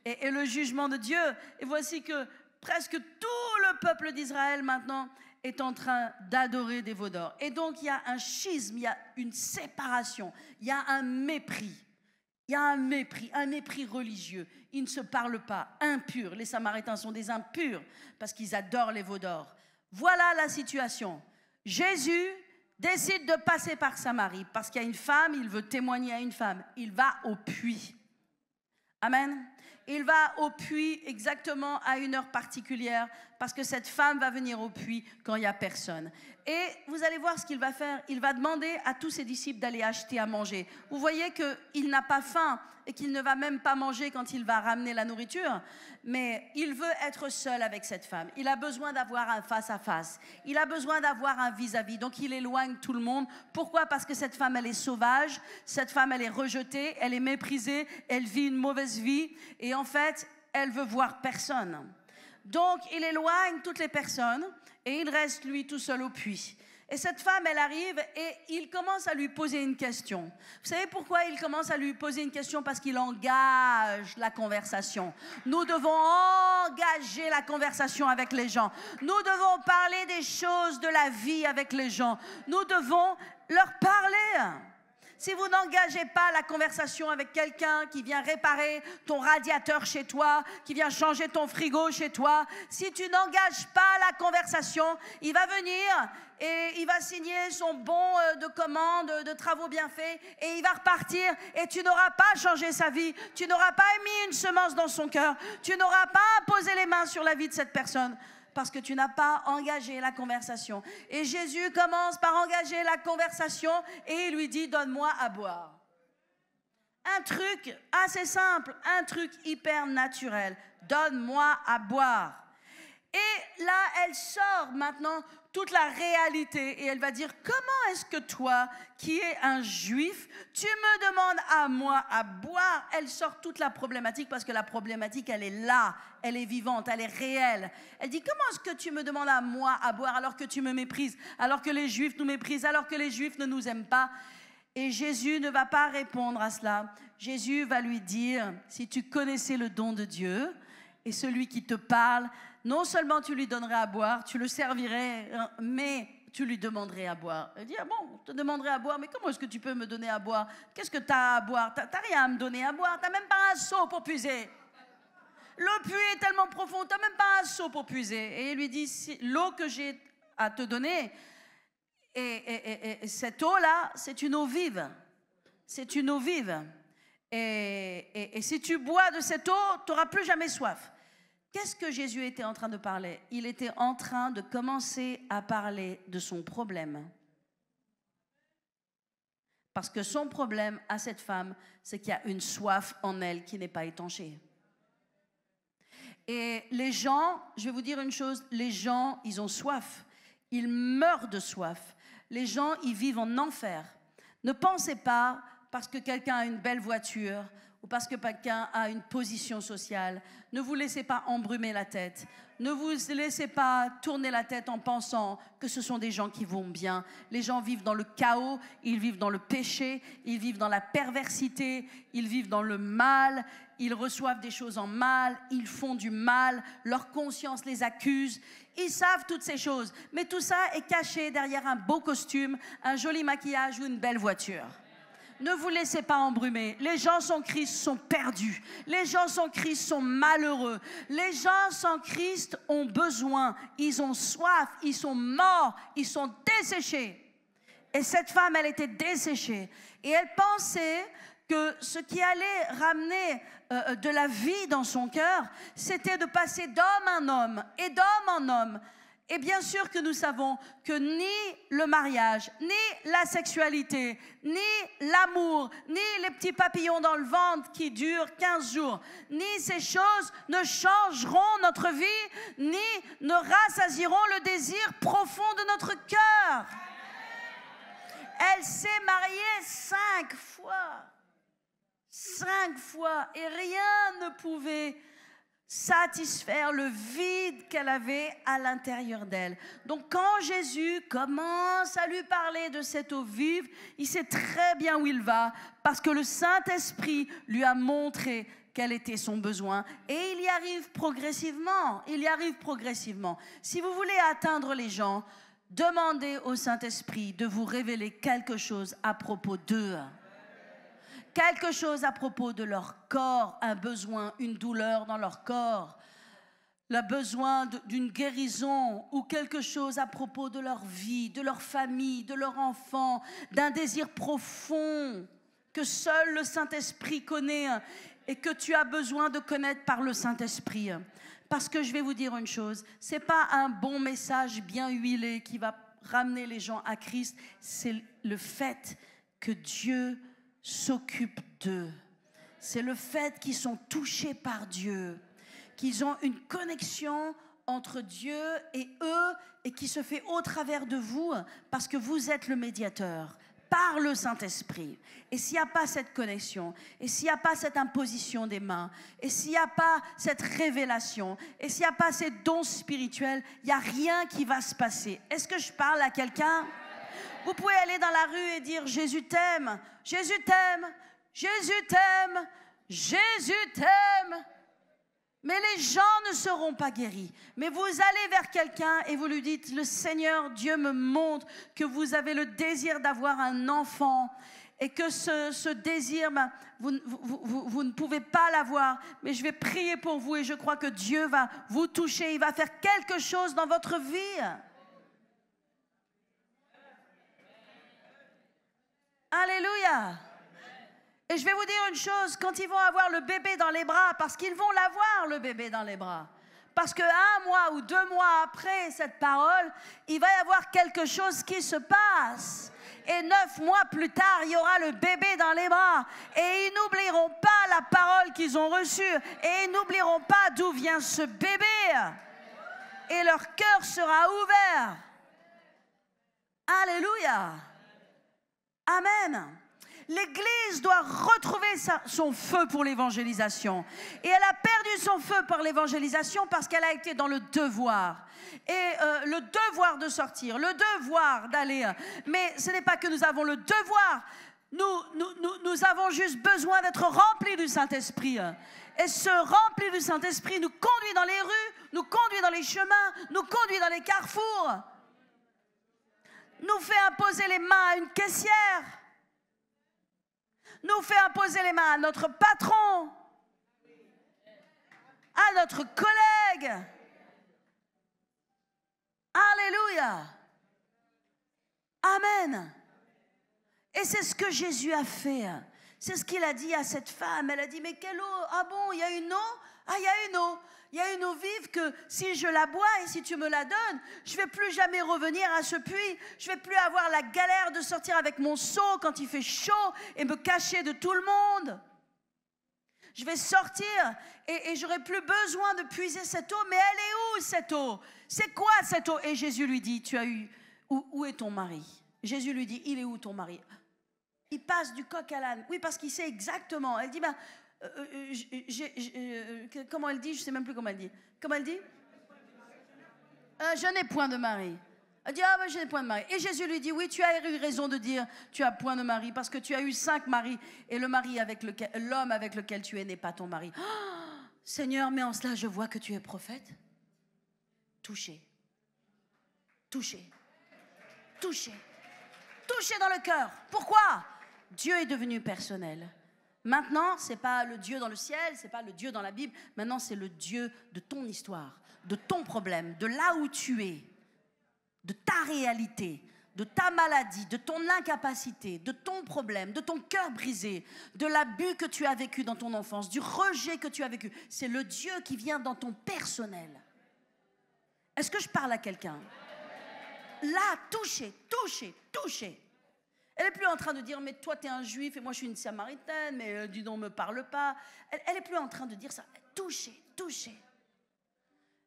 et le jugement de Dieu. Et voici que presque tout le peuple d'Israël maintenant est en train d'adorer des veaux d'or. Et donc, il y a un schisme, il y a une séparation, il y a un mépris. Il y a un mépris religieux. Ils ne se parlent pas, impurs. Les Samaritains sont des impurs parce qu'ils adorent les veaux d'or. Voilà la situation. Jésus décide de passer par Samarie parce qu'il y a une femme, il veut témoigner à une femme. Il va au puits. Amen. Il va au puits exactement à une heure particulière parce que cette femme va venir au puits quand il n'y a personne. Et vous allez voir ce qu'il va faire. Il va demander à tous ses disciples d'aller acheter à manger. Vous voyez qu'il n'a pas faim et qu'il ne va même pas manger quand il va ramener la nourriture. Mais il veut être seul avec cette femme. Il a besoin d'avoir un face-à-face. Il a besoin d'avoir un vis-à-vis. Donc il éloigne tout le monde. Pourquoi? Parce que cette femme, elle est sauvage. Cette femme, elle est rejetée. Elle est méprisée. Elle vit une mauvaise vie. Et en fait, elle veut voir personne. Donc, il éloigne toutes les personnes et il reste, lui, tout seul au puits. Et cette femme, elle arrive et il commence à lui poser une question. Vous savez pourquoi il commence à lui poser une question? Parce qu'il engage la conversation. Nous devons engager la conversation avec les gens. Nous devons parler des choses de la vie avec les gens. Nous devons leur parler. Si vous n'engagez pas la conversation avec quelqu'un qui vient réparer ton radiateur chez toi, qui vient changer ton frigo chez toi, si tu n'engages pas la conversation, il va venir et il va signer son bon de commande, de travaux bien faits, et il va repartir et tu n'auras pas changé sa vie, tu n'auras pas mis une semence dans son cœur, tu n'auras pas posé les mains sur la vie de cette personne. Parce que tu n'as pas engagé la conversation. Et Jésus commence par engager la conversation et il lui dit, donne-moi à boire. Un truc assez simple, un truc hyper naturel. Donne-moi à boire. Et là, elle sort maintenant toute la réalité et elle va dire, comment est-ce que toi, qui es un juif, tu me demandes à moi à boire? Elle sort toute la problématique parce que la problématique, elle est là, elle est vivante, elle est réelle. Elle dit, comment est-ce que tu me demandes à moi à boire alors que tu me méprises, alors que les juifs nous méprisent, alors que les juifs ne nous aiment pas? Et Jésus ne va pas répondre à cela. Jésus va lui dire, si tu connaissais le don de Dieu et celui qui te parle, non seulement tu lui donnerais à boire, tu le servirais, mais tu lui demanderais à boire. Elle dit, ah bon, je te demanderais à boire, mais comment est-ce que tu peux me donner à boire? Qu'est-ce que tu as à boire? Tu n'as rien à me donner à boire, tu n'as même pas un seau pour puiser. Le puits est tellement profond, tu n'as même pas un seau pour puiser. Et il lui dit, si, l'eau que j'ai à te donner, et cette eau-là, c'est une eau vive. C'est une eau vive. Et si tu bois de cette eau, tu n'auras plus jamais soif. Qu'est-ce que Jésus était en train de parler? Il était en train de commencer à parler de son problème. Parce que son problème à cette femme, c'est qu'il y a une soif en elle qui n'est pas étanchée. Et les gens, je vais vous dire une chose, les gens, ils ont soif. Ils meurent de soif. Les gens, ils vivent en enfer. Ne pensez pas, parce que quelqu'un a une belle voiture ou parce que quelqu'un a une position sociale, ne vous laissez pas embrumer la tête. Ne vous laissez pas tourner la tête en pensant que ce sont des gens qui vont bien. Les gens vivent dans le chaos, ils vivent dans le péché, ils vivent dans la perversité, ils vivent dans le mal, ils reçoivent des choses en mal, ils font du mal, leur conscience les accuse. Ils savent toutes ces choses, mais tout ça est caché derrière un beau costume, un joli maquillage ou une belle voiture. Ne vous laissez pas embrumer. Les gens sans Christ sont perdus. Les gens sans Christ sont malheureux. Les gens sans Christ ont besoin. Ils ont soif. Ils sont morts. Ils sont desséchés. Et cette femme, elle était desséchée. Et elle pensait que ce qui allait ramener de la vie dans son cœur, c'était de passer d'homme en homme et d'homme en homme. Et bien sûr que nous savons que ni le mariage, ni la sexualité, ni l'amour, ni les petits papillons dans le ventre qui durent 15 jours, ni ces choses ne changeront notre vie, ni ne rassasieront le désir profond de notre cœur. Elle s'est mariée 5 fois. 5 fois. Et rien ne pouvait satisfaire le vide qu'elle avait à l'intérieur d'elle. Donc quand Jésus commence à lui parler de cette eau vive, il sait très bien où il va parce que le Saint-Esprit lui a montré quel était son besoin et il y arrive progressivement. Il y arrive progressivement. Si vous voulez atteindre les gens, demandez au Saint-Esprit de vous révéler quelque chose à propos d'eux. Quelque chose à propos de leur corps, un besoin, une douleur dans leur corps, le besoin d'une guérison ou quelque chose à propos de leur vie, de leur famille, de leur enfant, d'un désir profond que seul le Saint-Esprit connaît et que tu as besoin de connaître par le Saint-Esprit. Parce que je vais vous dire une chose, ce n'est pas un bon message bien huilé qui va ramener les gens à Christ, c'est le fait que Dieu s'occupent d'eux. C'est le fait qu'ils sont touchés par Dieu, qu'ils ont une connexion entre Dieu et eux et qui se fait au travers de vous parce que vous êtes le médiateur par le Saint-Esprit. Et s'il n'y a pas cette connexion, et s'il n'y a pas cette imposition des mains, et s'il n'y a pas cette révélation, et s'il n'y a pas ces dons spirituels, il n'y a rien qui va se passer. Est-ce que je parle à quelqu'un ? Vous pouvez aller dans la rue et dire « Jésus t'aime, Jésus t'aime, Jésus t'aime, Jésus t'aime ». Mais les gens ne seront pas guéris. Mais vous allez vers quelqu'un et vous lui dites « Le Seigneur, Dieu me montre que vous avez le désir d'avoir un enfant et que ce désir, vous ne pouvez pas l'avoir. Mais je vais prier pour vous et je crois que Dieu va vous toucher. Il va faire quelque chose dans votre vie. » Alléluia. Et je vais vous dire une chose, quand ils vont avoir le bébé dans les bras, parce qu'ils vont l'avoir le bébé dans les bras, parce que 1 mois ou 2 mois après cette parole, il va y avoir quelque chose qui se passe. Et 9 mois plus tard, il y aura le bébé dans les bras. Et ils n'oublieront pas la parole qu'ils ont reçue. Et ils n'oublieront pas d'où vient ce bébé. Et leur cœur sera ouvert. Alléluia. Amen. L'Église doit retrouver son feu pour l'évangélisation. Et elle a perdu son feu pour l'évangélisation parce qu'elle a été dans le devoir. Et le devoir de sortir, le devoir d'aller. Mais ce n'est pas que nous avons le devoir. Nous avons juste besoin d'être remplis du Saint-Esprit. Et ce rempli du Saint-Esprit nous conduit dans les rues, nous conduit dans les chemins, nous conduit dans les carrefours. Nous fait imposer les mains à une caissière. Nous fait imposer les mains à notre patron, à notre collègue. Alléluia. Amen. Et c'est ce que Jésus a fait. C'est ce qu'il a dit à cette femme. Elle a dit, mais quelle eau? Ah bon, il y a une eau? Ah, il y a une eau. Il y a une eau vive que si je la bois et si tu me la donnes, je ne vais plus jamais revenir à ce puits. Je ne vais plus avoir la galère de sortir avec mon seau quand il fait chaud et me cacher de tout le monde. Je vais sortir et je n'aurai plus besoin de puiser cette eau. Mais elle est où cette eau? C'est quoi cette eau? Et Jésus lui dit, où est ton mari? Jésus lui dit, il est où ton mari? Il passe du coq à l'âne. Oui, parce qu'il sait exactement. Elle dit, comment elle dit? Je ne sais même plus comment elle dit. Comment elle dit? Je n'ai point de mari. Elle dit, je n'ai point de mari. Et Jésus lui dit, oui, tu as eu raison de dire, tu as point de mari, parce que tu as eu 5 maris, et l'homme avec lequel tu es n'est pas ton mari. Oh, Seigneur, mais en cela, je vois que tu es prophète. Touché. Touché. Touché. Touché dans le cœur. Pourquoi? Dieu est devenu personnel. Maintenant, ce n'est pas le Dieu dans le ciel, ce n'est pas le Dieu dans la Bible. Maintenant, c'est le Dieu de ton histoire, de ton problème, de là où tu es, de ta réalité, de ta maladie, de ton incapacité, de ton problème, de ton cœur brisé, de l'abus que tu as vécu dans ton enfance, du rejet que tu as vécu. C'est le Dieu qui vient dans ton personnel. Est-ce que je parle à quelqu'un? Là, touché, touché, touché. Elle n'est plus en train de dire, mais toi, tu es un juif et moi, je suis une samaritaine, mais dis donc, ne me parle pas. Elle n'est plus en train de dire ça. Touché, touché.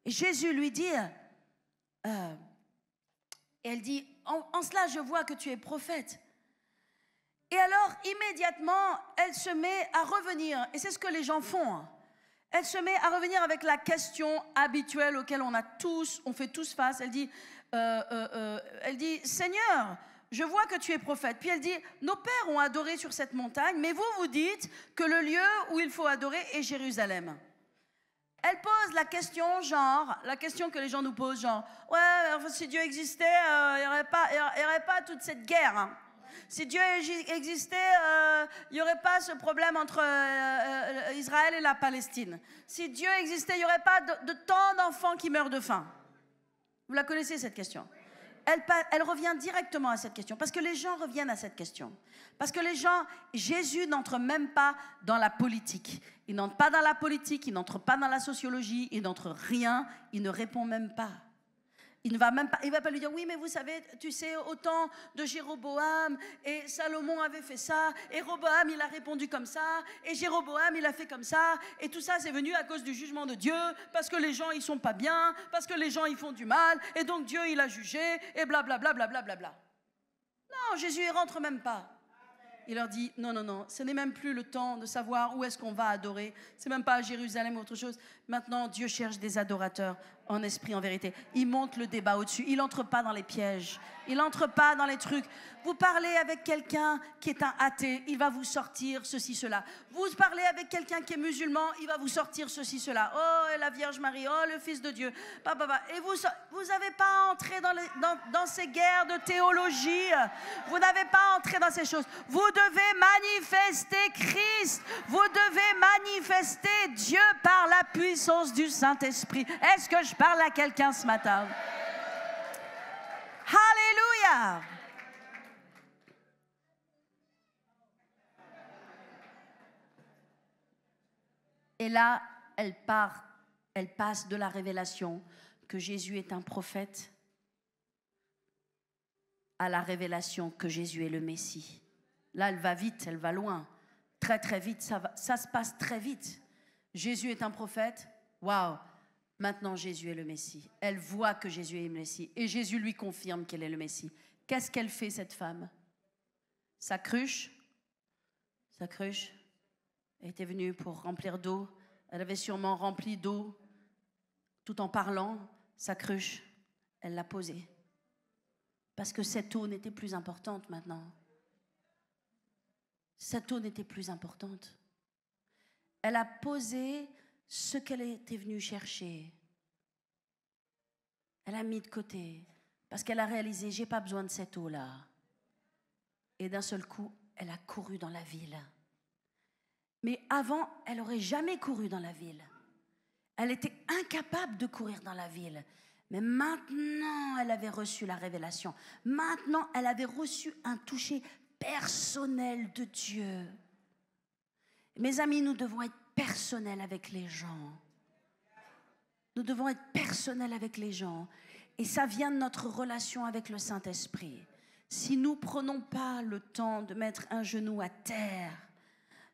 Et Jésus lui dit, elle dit, en cela, je vois que tu es prophète. Et alors, immédiatement, elle se met à revenir. Et c'est ce que les gens font. Elle se met à revenir avec la question habituelle auquel on fait tous face. Elle dit, Seigneur, je vois que tu es prophète. Puis elle dit, nos pères ont adoré sur cette montagne, mais vous dites que le lieu où il faut adorer est Jérusalem. Elle pose la question la question que les gens nous posent, genre, ouais, si Dieu existait, il n'y aurait pas toute cette guerre. Hein. Si Dieu existait, il n'y aurait pas ce problème entre Israël et la Palestine. Si Dieu existait, il n'y aurait pas de tant d'enfants qui meurent de faim. Vous la connaissez, cette question? Elle revient directement à cette question, parce que les gens reviennent à cette question. Parce que Jésus n'entre même pas dans la politique. Il n'entre pas dans la politique, il n'entre pas dans la sociologie, il n'entre rien, il ne répond même pas. Il ne va même pas, il va pas lui dire, oui, mais vous savez, tu sais, au temps de Jéroboam, et Salomon avait fait ça, et Roboam, il a répondu comme ça, et Jéroboam, il a fait comme ça, et tout ça, c'est venu à cause du jugement de Dieu, parce que les gens, ils sont pas bien, parce que les gens, ils font du mal, et donc Dieu, il a jugé, et blablabla, blablabla. Non, Jésus, il rentre même pas. Il leur dit, non, ce n'est même plus le temps de savoir où est-ce qu'on va adorer. C'est même pas à Jérusalem ou autre chose. Maintenant, Dieu cherche des adorateurs en esprit, en vérité. Il monte le débat au-dessus. Il n'entre pas dans les pièges. Il n'entre pas dans les trucs. Vous parlez avec quelqu'un qui est un athée, il va vous sortir ceci, cela. Vous parlez avec quelqu'un qui est musulman, il va vous sortir ceci, cela. Oh, et la Vierge Marie, oh, le Fils de Dieu. Et vous n'avez pas entré dans ces guerres de théologie. Vous n'avez pas entré dans ces choses. Vous devez manifester Christ. Vous devez manifester Dieu par la puissance du Saint-Esprit. Est-ce que je parle à quelqu'un ce matin? Alléluia! Et là, elle passe de la révélation que Jésus est un prophète à la révélation que Jésus est le Messie. Là, elle va vite, elle va loin, très très vite, ça se passe très vite. Jésus est un prophète, waouh! Maintenant, Jésus est le Messie. Elle voit que Jésus est le Messie et Jésus lui confirme qu'elle est le Messie. Qu'est-ce qu'elle fait, cette femme? Sa cruche, elle était venue pour remplir d'eau. Elle avait sûrement rempli d'eau tout en parlant. Sa cruche, elle l'a posée. Parce que cette eau n'était plus importante maintenant. Cette eau n'était plus importante. Elle a posé ce qu'elle était venue chercher. Elle a mis de côté. Parce qu'elle a réalisé, j'ai pas besoin de cette eau-là. Et d'un seul coup, elle a couru dans la ville. Mais avant, elle n'aurait jamais couru dans la ville. Elle était incapable de courir dans la ville. Mais maintenant, elle avait reçu la révélation. Maintenant, elle avait reçu un toucher personnel de Dieu. Mes amis, nous devons être personnels avec les gens. Nous devons être personnels avec les gens. Et ça vient de notre relation avec le Saint-Esprit. Si nous ne prenons pas le temps de mettre un genou à terre,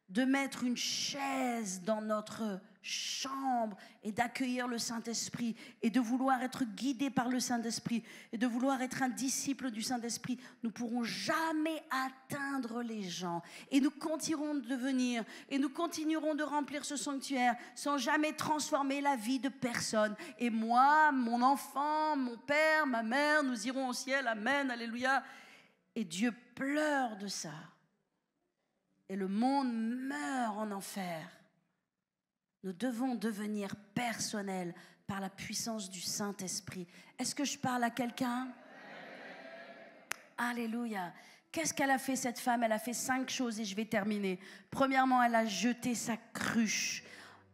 de mettre une chaise dans notre chambre et d'accueillir le Saint-Esprit et de vouloir être guidé par le Saint-Esprit et de vouloir être un disciple du Saint-Esprit, nous ne pourrons jamais atteindre les gens et nous continuerons de devenir et nous continuerons de remplir ce sanctuaire sans jamais transformer la vie de personne. Et moi, mon enfant, mon père, ma mère, nous irons au ciel, amen, alléluia. Et Dieu pleure de ça. Et le monde meurt en enfer. Nous devons devenir personnels par la puissance du Saint-Esprit. Est-ce que je parle à quelqu'un? Alléluia. Qu'est-ce qu'elle a fait, cette femme? Elle a fait 5 choses et je vais terminer. Premièrement, elle a jeté sa cruche.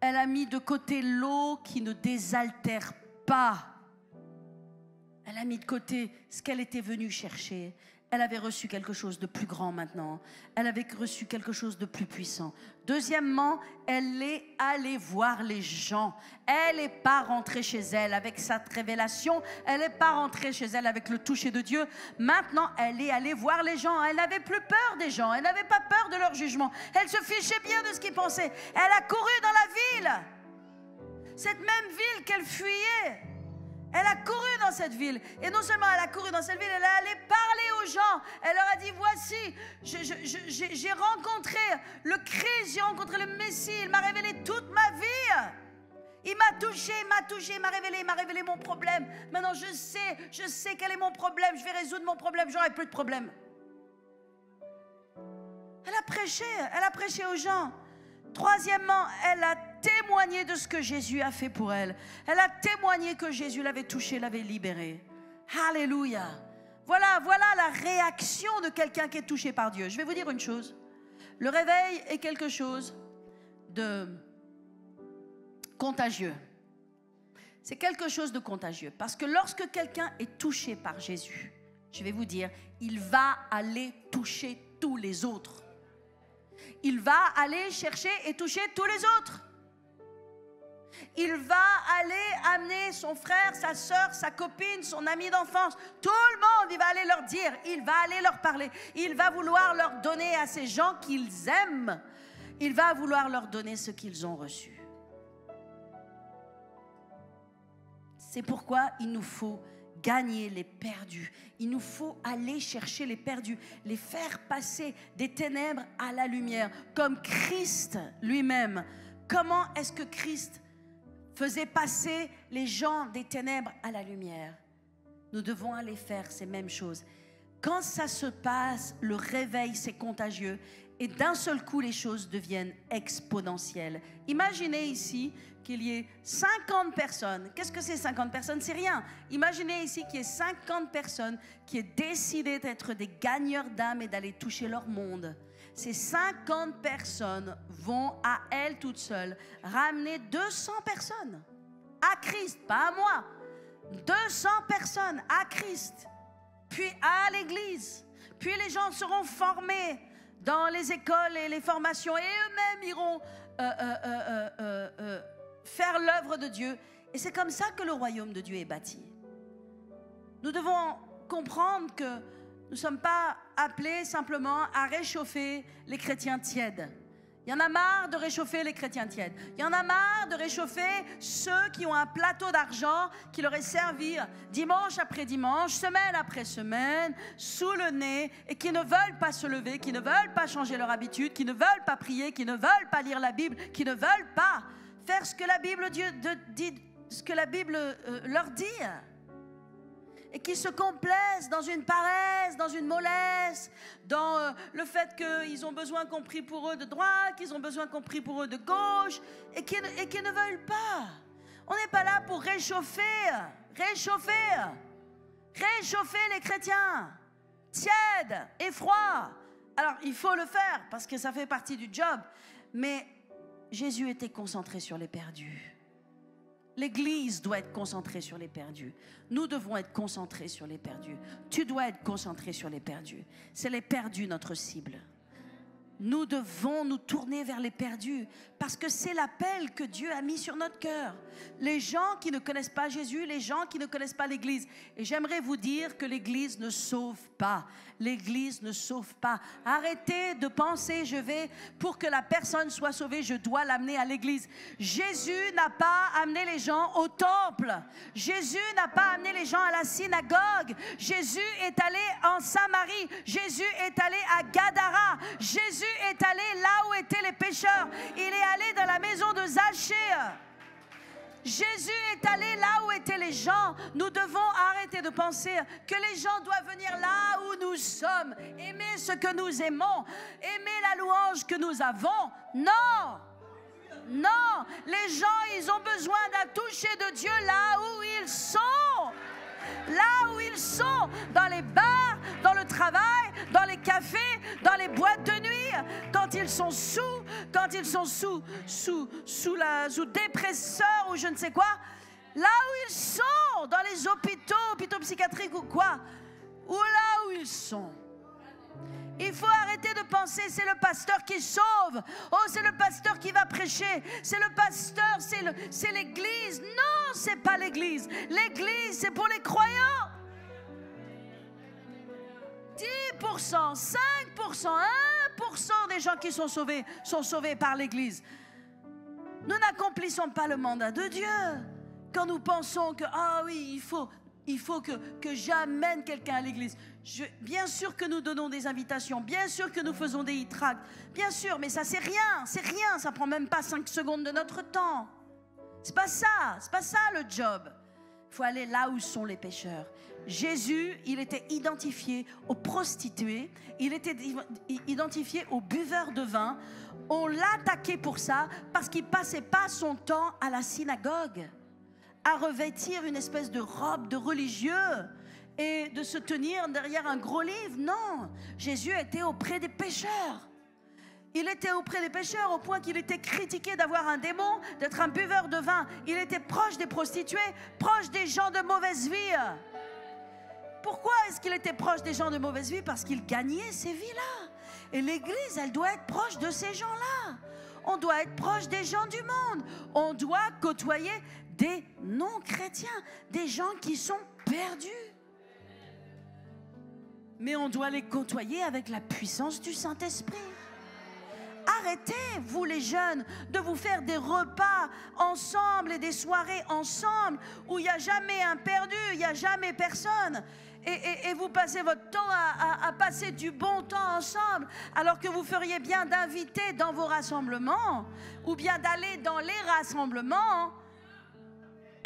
Elle a mis de côté l'eau qui ne désaltère pas. Elle a mis de côté ce qu'elle était venue chercher. Elle avait reçu quelque chose de plus grand maintenant. Elle avait reçu quelque chose de plus puissant. Deuxièmement, elle est allée voir les gens. Elle n'est pas rentrée chez elle avec cette révélation. Elle n'est pas rentrée chez elle avec le toucher de Dieu. Maintenant, elle est allée voir les gens. Elle n'avait plus peur des gens. Elle n'avait pas peur de leur jugement. Elle se fichait bien de ce qu'ils pensaient. Elle a couru dans la ville. Cette même ville qu'elle fuyait. Elle a couru dans cette ville. Et non seulement elle a couru dans cette ville, elle est allée parler aux gens. Elle leur a dit, voici, j'ai rencontré le Christ, j'ai rencontré le Messie. Il m'a révélé toute ma vie. Il m'a touché, il m'a révélé mon problème. Maintenant je sais quel est mon problème. Je vais résoudre mon problème, j'aurai plus de problème. Elle a prêché aux gens. Troisièmement, elle a témoigné de ce que Jésus a fait pour elle. Elle a témoigné que Jésus l'avait touchée, l'avait libérée. Alléluia. Voilà la réaction de quelqu'un qui est touché par Dieu. Je vais vous dire une chose. Le réveil est quelque chose de contagieux. C'est quelque chose de contagieux. Parce que lorsque quelqu'un est touché par Jésus, je vais vous dire, il va aller toucher tous les autres. Il va aller chercher et toucher tous les autres. Il va aller amener son frère, sa soeur, sa copine, son ami d'enfance. Tout le monde, il va aller leur dire, il va aller leur parler. Il va vouloir leur donner à ces gens qu'ils aiment. Il va vouloir leur donner ce qu'ils ont reçu. C'est pourquoi il nous faut gagner les perdus. Il nous faut aller chercher les perdus, les faire passer des ténèbres à la lumière, comme Christ lui-même. Comment est-ce que Christ faisait passer les gens des ténèbres à la lumière? Nous devons aller faire ces mêmes choses. Quand ça se passe, le réveil, c'est contagieux. Et d'un seul coup, les choses deviennent exponentielles. Imaginez ici qu'il y ait 50 personnes. Qu'est-ce que c'est 50 personnes? C'est rien. Imaginez ici qu'il y ait 50 personnes qui aient décidé d'être des gagneurs d'âme et d'aller toucher leur monde. Ces 50 personnes vont à elles toutes seules ramener 200 personnes à Christ, pas à moi. 200 personnes à Christ, puis à l'Église. Puis les gens seront formés dans les écoles et les formations et eux-mêmes iront faire l'œuvre de Dieu. Et c'est comme ça que le royaume de Dieu est bâti. Nous devons comprendre que nous ne sommes pas appelés simplement à réchauffer les chrétiens tièdes. Il y en a marre de réchauffer les chrétiens tièdes. Il y en a marre de réchauffer ceux qui ont un plateau d'argent qui leur est servi dimanche après dimanche, semaine après semaine, sous le nez, et qui ne veulent pas se lever, qui ne veulent pas changer leur habitude, qui ne veulent pas prier, qui ne veulent pas lire la Bible, qui ne veulent pas faire ce que la Bible leur dit. Et qui se complaisent dans une paresse, dans une mollesse, dans le fait qu'ils ont besoin qu'on prie pour eux de droite, qu'ils ont besoin qu'on prie pour eux de gauche, et qui ne veulent pas. On n'est pas là pour réchauffer les chrétiens, tièdes et froids. Alors, il faut le faire, parce que ça fait partie du job. Mais Jésus était concentré sur les perdus. L'Église doit être concentrée sur les perdus. Nous devons être concentrés sur les perdus. Tu dois être concentré sur les perdus. C'est les perdus notre cible. Nous devons nous tourner vers les perdus parce que c'est l'appel que Dieu a mis sur notre cœur. Les gens qui ne connaissent pas Jésus, les gens qui ne connaissent pas l'Église. Et j'aimerais vous dire que l'Église ne sauve pas. L'Église ne sauve pas. Arrêtez de penser, pour que la personne soit sauvée, je dois l'amener à l'Église. Jésus n'a pas amené les gens au temple. Jésus n'a pas amené les gens à la synagogue. Jésus est allé en Samarie. Jésus est allé à Gadara. Jésus est allé là où étaient les pécheurs. Il est allé dans la maison de Zachée. Jésus est allé là où étaient les gens. Nous devons arrêter de penser que les gens doivent venir là où nous sommes, aimer ce que nous aimons, aimer la louange que nous avons. Non! Non! Les gens, ils ont besoin d'un toucher de Dieu là où ils sont. Là où ils sont, dans les bars, dans le travail, dans les cafés, dans les boîtes de nuit, quand ils sont sous dépresseurs ou je ne sais quoi, là où ils sont, dans les hôpitaux psychiatriques ou quoi, ou là où ils sont. Il faut arrêter de penser c'est le pasteur qui sauve. Oh, c'est le pasteur qui va prêcher. C'est le pasteur, c'est l'église. Non, c'est pas l'église. L'église, c'est pour les croyants. 10%, 5%, 1% des gens qui sont sauvés par l'église. Nous n'accomplissons pas le mandat de Dieu. Quand nous pensons que, ah oui, il faut que j'amène quelqu'un à l'église. Bien sûr que nous donnons des invitations, bien sûr que nous faisons des e-tracts, bien sûr, mais ça c'est rien, ça prend même pas 5 secondes de notre temps. C'est pas ça le job. Il faut aller là où sont les pécheurs. Jésus, il était identifié aux prostituées, il était identifié aux buveurs de vin. On l'attaquait pour ça parce qu'il passait pas son temps à la synagogue, à revêtir une espèce de robe de religieux et de se tenir derrière un gros livre. Non, Jésus était auprès des pécheurs. Il était auprès des pécheurs au point qu'il était critiqué d'avoir un démon, d'être un buveur de vin. Il était proche des prostituées, proche des gens de mauvaise vie. Pourquoi est-ce qu'il était proche des gens de mauvaise vie? Parce qu'il gagnait ces vies-là. Et l'Église, elle doit être proche de ces gens-là. On doit être proche des gens du monde. On doit côtoyer des non-chrétiens, des gens qui sont perdus. Mais on doit les côtoyer avec la puissance du Saint-Esprit. Arrêtez, vous les jeunes, de vous faire des repas ensemble et des soirées ensemble où il n'y a jamais un perdu, il n'y a jamais personne. Et vous passez votre temps à passer du bon temps ensemble, alors que vous feriez bien d'inviter dans vos rassemblements ou bien d'aller dans les rassemblements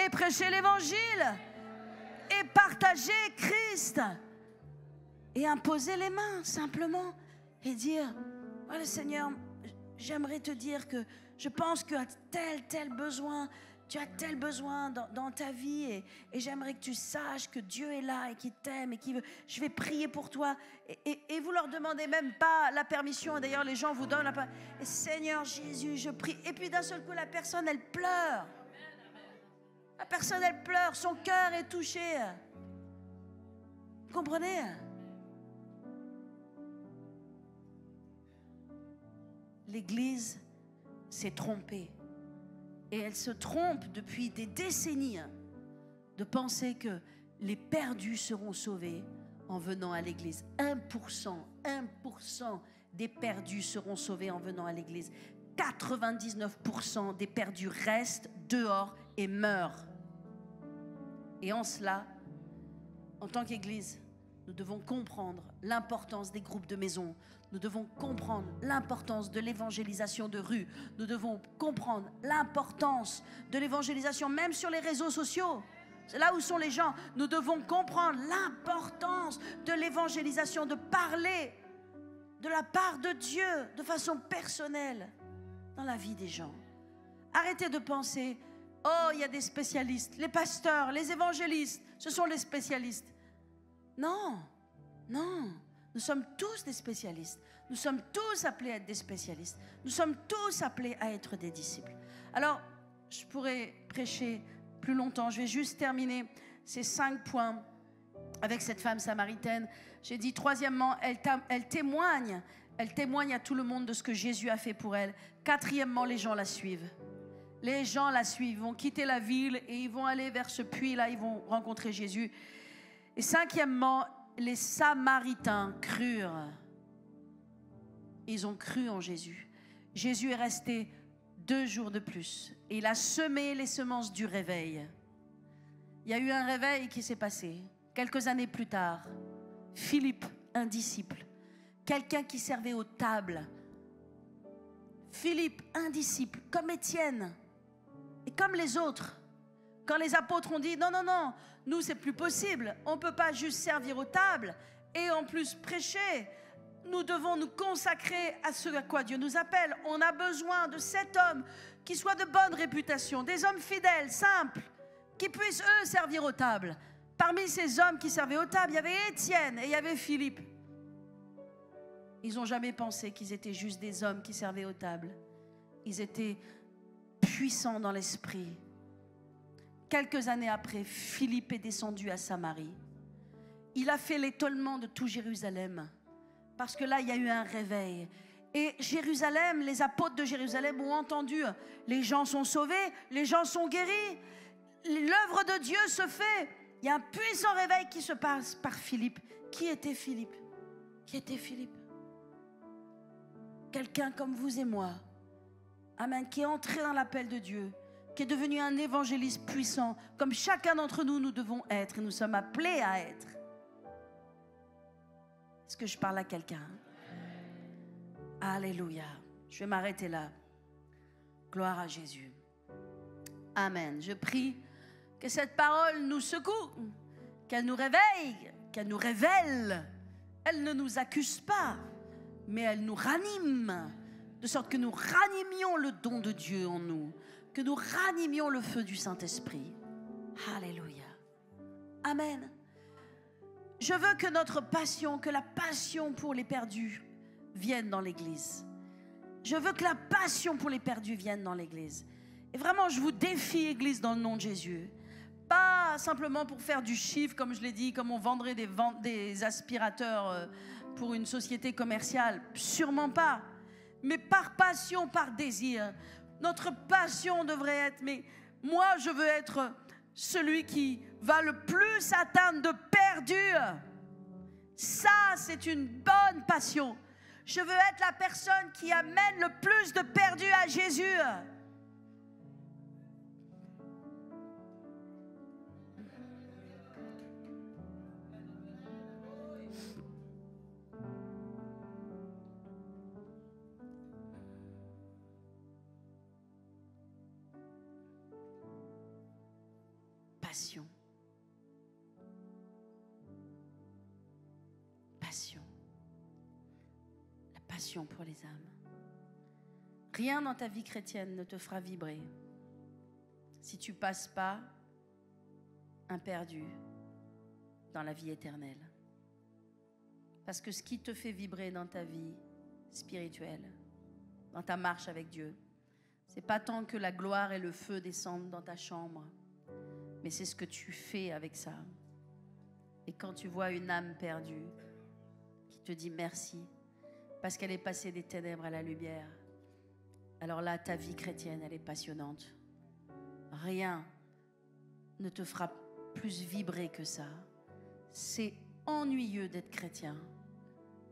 et prêcher l'Évangile et partager Christ et imposer les mains simplement et dire: oh, le Seigneur, j'aimerais te dire que je pense que tu as tel besoin dans ta vie et j'aimerais que tu saches que Dieu est là et qu'il t'aime et qu'il veut. Je vais prier pour toi. Et vous leur demandez même pas la permission. Et d'ailleurs, les gens vous donnent la permission. Seigneur Jésus, je prie. Et puis d'un seul coup, la personne, elle pleure. La personne, elle pleure. Son cœur est touché. Vous comprenez? L'Église s'est trompée. Et elle se trompe depuis des décennies de penser que les perdus seront sauvés en venant à l'Église. 1% des perdus seront sauvés en venant à l'église. 99% des perdus restent dehors et meurent. Et en cela, en tant qu'Église, nous devons comprendre l'importance des groupes de maison. Nous devons comprendre l'importance de l'évangélisation de rue. Nous devons comprendre l'importance de l'évangélisation même sur les réseaux sociaux. C'est là où sont les gens. Nous devons comprendre l'importance de l'évangélisation, de parler de la part de Dieu de façon personnelle dans la vie des gens. Arrêtez de penser, oh, il y a des spécialistes, les pasteurs, les évangélistes, ce sont les spécialistes. Non, non, nous sommes tous des spécialistes. Nous sommes tous appelés à être des spécialistes. Nous sommes tous appelés à être des disciples. Alors, je pourrais prêcher plus longtemps. Je vais juste terminer ces 5 points avec cette femme samaritaine. J'ai dit, troisièmement, elle témoigne à tout le monde de ce que Jésus a fait pour elle. Quatrièmement, les gens la suivent. Les gens la suivent, ils vont quitter la ville et ils vont aller vers ce puits-là, ils vont rencontrer Jésus. Et cinquièmement, les Samaritains crurent. Ils ont cru en Jésus. Jésus est resté 2 jours de plus et il a semé les semences du réveil. Il y a eu un réveil qui s'est passé. Quelques années plus tard, Philippe, un disciple, quelqu'un qui servait aux tables. Philippe, un disciple, comme Étienne et comme les autres. Quand les apôtres ont dit, non, non, non, nous c'est plus possible, on ne peut pas juste servir aux tables et en plus prêcher. Nous devons nous consacrer à ce à quoi Dieu nous appelle. On a besoin de cet homme qui soit de bonne réputation, des hommes fidèles, simples, qui puissent eux servir aux tables. Parmi ces hommes qui servaient aux tables, il y avait Étienne et il y avait Philippe. Ils n'ont jamais pensé qu'ils étaient juste des hommes qui servaient aux tables. Ils étaient puissants dans l'esprit. Quelques années après, Philippe est descendu à Samarie. Il a fait l'étonnement de tout Jérusalem. Parce que là, il y a eu un réveil. Et Jérusalem, les apôtres de Jérusalem ont entendu. Les gens sont sauvés, les gens sont guéris. L'œuvre de Dieu se fait. Il y a un puissant réveil qui se passe par Philippe. Qui était Philippe? Qui était Philippe? Quelqu'un comme vous et moi. Amen. Qui est entré dans l'appel de Dieu. Qui est devenu un évangéliste puissant. Comme chacun d'entre nous, nous devons être. Et nous sommes appelés à être. Est-ce que je parle à quelqu'un? Alléluia. Je vais m'arrêter là. Gloire à Jésus. Amen. Je prie que cette parole nous secoue, qu'elle nous réveille, qu'elle nous révèle. Elle ne nous accuse pas, mais elle nous ranime, de sorte que nous ranimions le don de Dieu en nous, que nous ranimions le feu du Saint-Esprit. Alléluia. Amen. Je veux que notre passion, que la passion pour les perdus vienne dans l'Église. Je veux que la passion pour les perdus vienne dans l'Église. Et vraiment, je vous défie, Église, dans le nom de Jésus. Pas simplement pour faire du chiffre, comme je l'ai dit, comme on vendrait des aspirateurs pour une société commerciale. Sûrement pas. Mais par passion, par désir. Notre passion devrait être, mais moi, je veux être celui qui va le plus atteindre de perdus. Ça, c'est une bonne passion. Je veux être la personne qui amène le plus de perdus à Jésus. Passion. Passion. La passion pour les âmes. Rien dans ta vie chrétienne ne te fera vibrer si tu passes pas un perdu dans la vie éternelle. Parce que ce qui te fait vibrer dans ta vie spirituelle, dans ta marche avec Dieu, c'est pas tant que la gloire et le feu descendent dans ta chambre, mais c'est ce que tu fais avec ça. Et quand tu vois une âme perdue qui te dit merci parce qu'elle est passée des ténèbres à la lumière, alors là, ta vie chrétienne, elle est passionnante. Rien ne te fera plus vibrer que ça. C'est ennuyeux d'être chrétien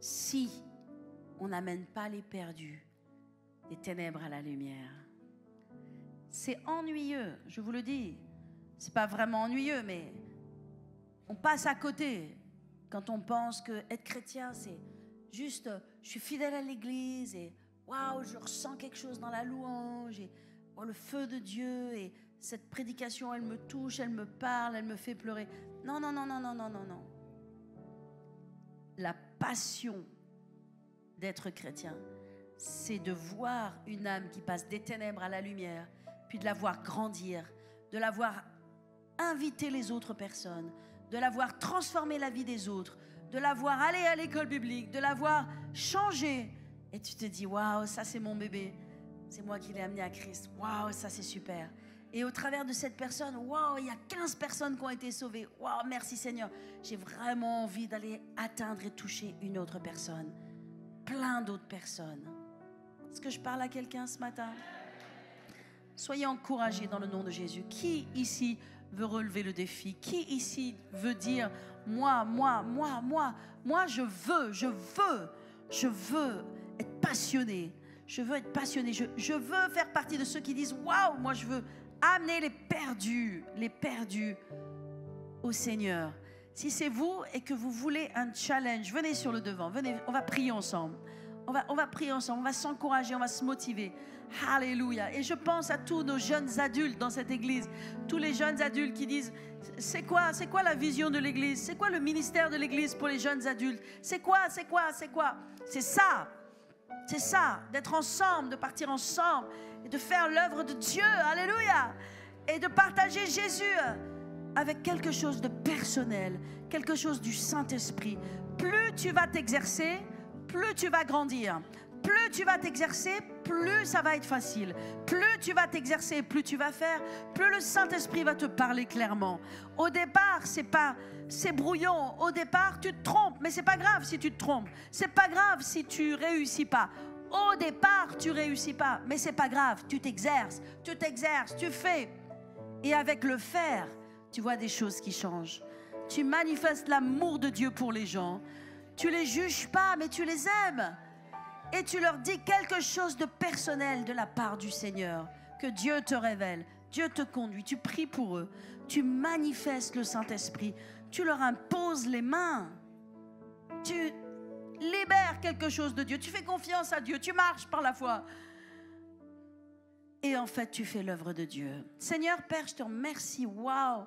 si on n'amène pas les perdus des ténèbres à la lumière. C'est ennuyeux, je vous le dis. C'est pas vraiment ennuyeux, mais on passe à côté quand on pense que être chrétien, c'est juste, je suis fidèle à l'église et waouh, je ressens quelque chose dans la louange et oh, le feu de Dieu et cette prédication, elle me touche, elle me parle, elle me fait pleurer. Non, non, non, non, non, non, non, non. La passion d'être chrétien, c'est de voir une âme qui passe des ténèbres à la lumière, puis de la voir grandir, de la voir inviter les autres personnes, de la voir transformer la vie des autres, de la voir aller à l'école biblique, de la voir changer. Et tu te dis, waouh, ça c'est mon bébé, c'est moi qui l'ai amené à Christ, waouh, ça c'est super. Et au travers de cette personne, waouh, il y a 15 personnes qui ont été sauvées, waouh, merci Seigneur. J'ai vraiment envie d'aller atteindre et toucher une autre personne, plein d'autres personnes. Est-ce que je parle à quelqu'un ce matin? Soyez encouragés dans le nom de Jésus. Qui ici veut relever le défi? Qui ici veut dire moi, je veux être passionné. Je veux être passionné. Je veux faire partie de ceux qui disent waouh, moi je veux amener les perdus au Seigneur. Si c'est vous et que vous voulez un challenge, venez sur le devant. Venez, on va prier ensemble. On va prier ensemble, on va s'encourager, on va se motiver. Alléluia. Et je pense à tous nos jeunes adultes dans cette église, tous les jeunes adultes qui disent, c'est quoi la vision de l'église? C'est quoi le ministère de l'église pour les jeunes adultes? C'est quoi? C'est ça, d'être ensemble, de partir ensemble et de faire l'œuvre de Dieu. Alléluia. Et de partager Jésus avec quelque chose de personnel, quelque chose du Saint-Esprit. Plus tu vas t'exercer, plus tu vas grandir. Plus tu vas t'exercer, plus ça va être facile. Plus tu vas t'exercer, plus tu vas faire, plus le Saint-Esprit va te parler clairement. Au départ, c'est brouillon. Au départ, tu te trompes, mais c'est pas grave si tu te trompes. C'est pas grave si tu réussis pas. Au départ, tu réussis pas, mais c'est pas grave. Tu t'exerces, tu fais. Et avec le faire, tu vois des choses qui changent. Tu manifestes l'amour de Dieu pour les gens. Tu les juges pas, mais tu les aimes. Et tu leur dis quelque chose de personnel de la part du Seigneur, que Dieu te révèle, Dieu te conduit, tu pries pour eux, tu manifestes le Saint-Esprit, tu leur imposes les mains, tu libères quelque chose de Dieu, tu fais confiance à Dieu, tu marches par la foi. Et en fait, tu fais l'œuvre de Dieu. Seigneur, Père, je te remercie, waouh,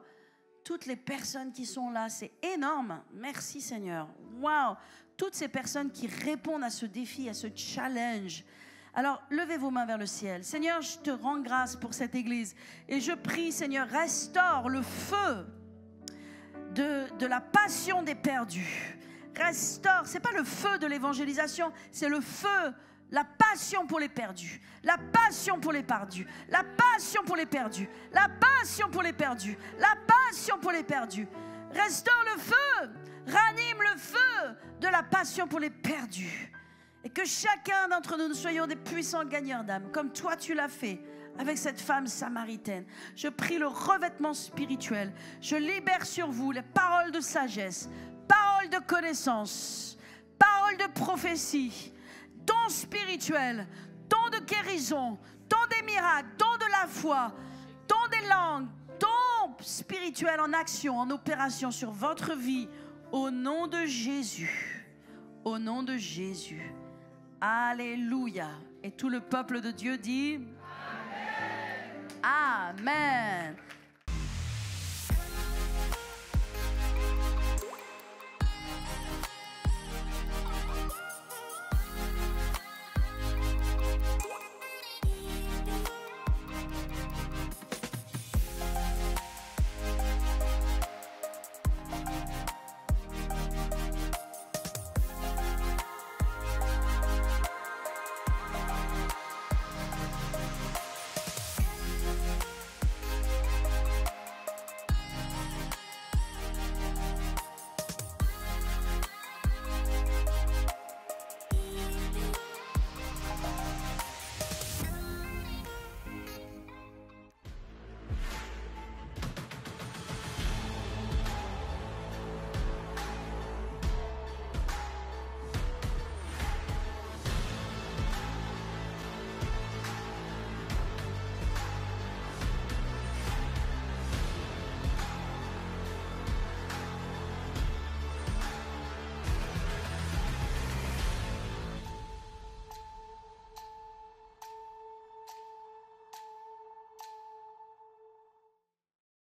toutes les personnes qui sont là, c'est énorme. Merci Seigneur, waouh. Toutes ces personnes qui répondent à ce défi, à ce challenge. Alors, levez vos mains vers le ciel. Seigneur, je te rends grâce pour cette église. Et je prie, Seigneur, restaure le feu de la passion des perdus. Restaure, ce n'est pas le feu de l'évangélisation, c'est le feu, la passion pour les perdus. La passion pour les perdus. La passion pour les perdus. La passion pour les perdus. La passion pour les perdus. Restaure le feu. Ranime le feu de la passion pour les perdus. Et que chacun d'entre nous soyons des puissants gagneurs d'âme, comme toi tu l'as fait avec cette femme samaritaine. Je prie le revêtement spirituel. Je libère sur vous les paroles de sagesse, paroles de connaissance, paroles de prophétie, dons spirituels, dons de guérison, dons des miracles, dons de la foi, dons des langues, dons spirituels en action, en opération sur votre vie. Au nom de Jésus, au nom de Jésus, alléluia. Et tout le peuple de Dieu dit Amen. Amen.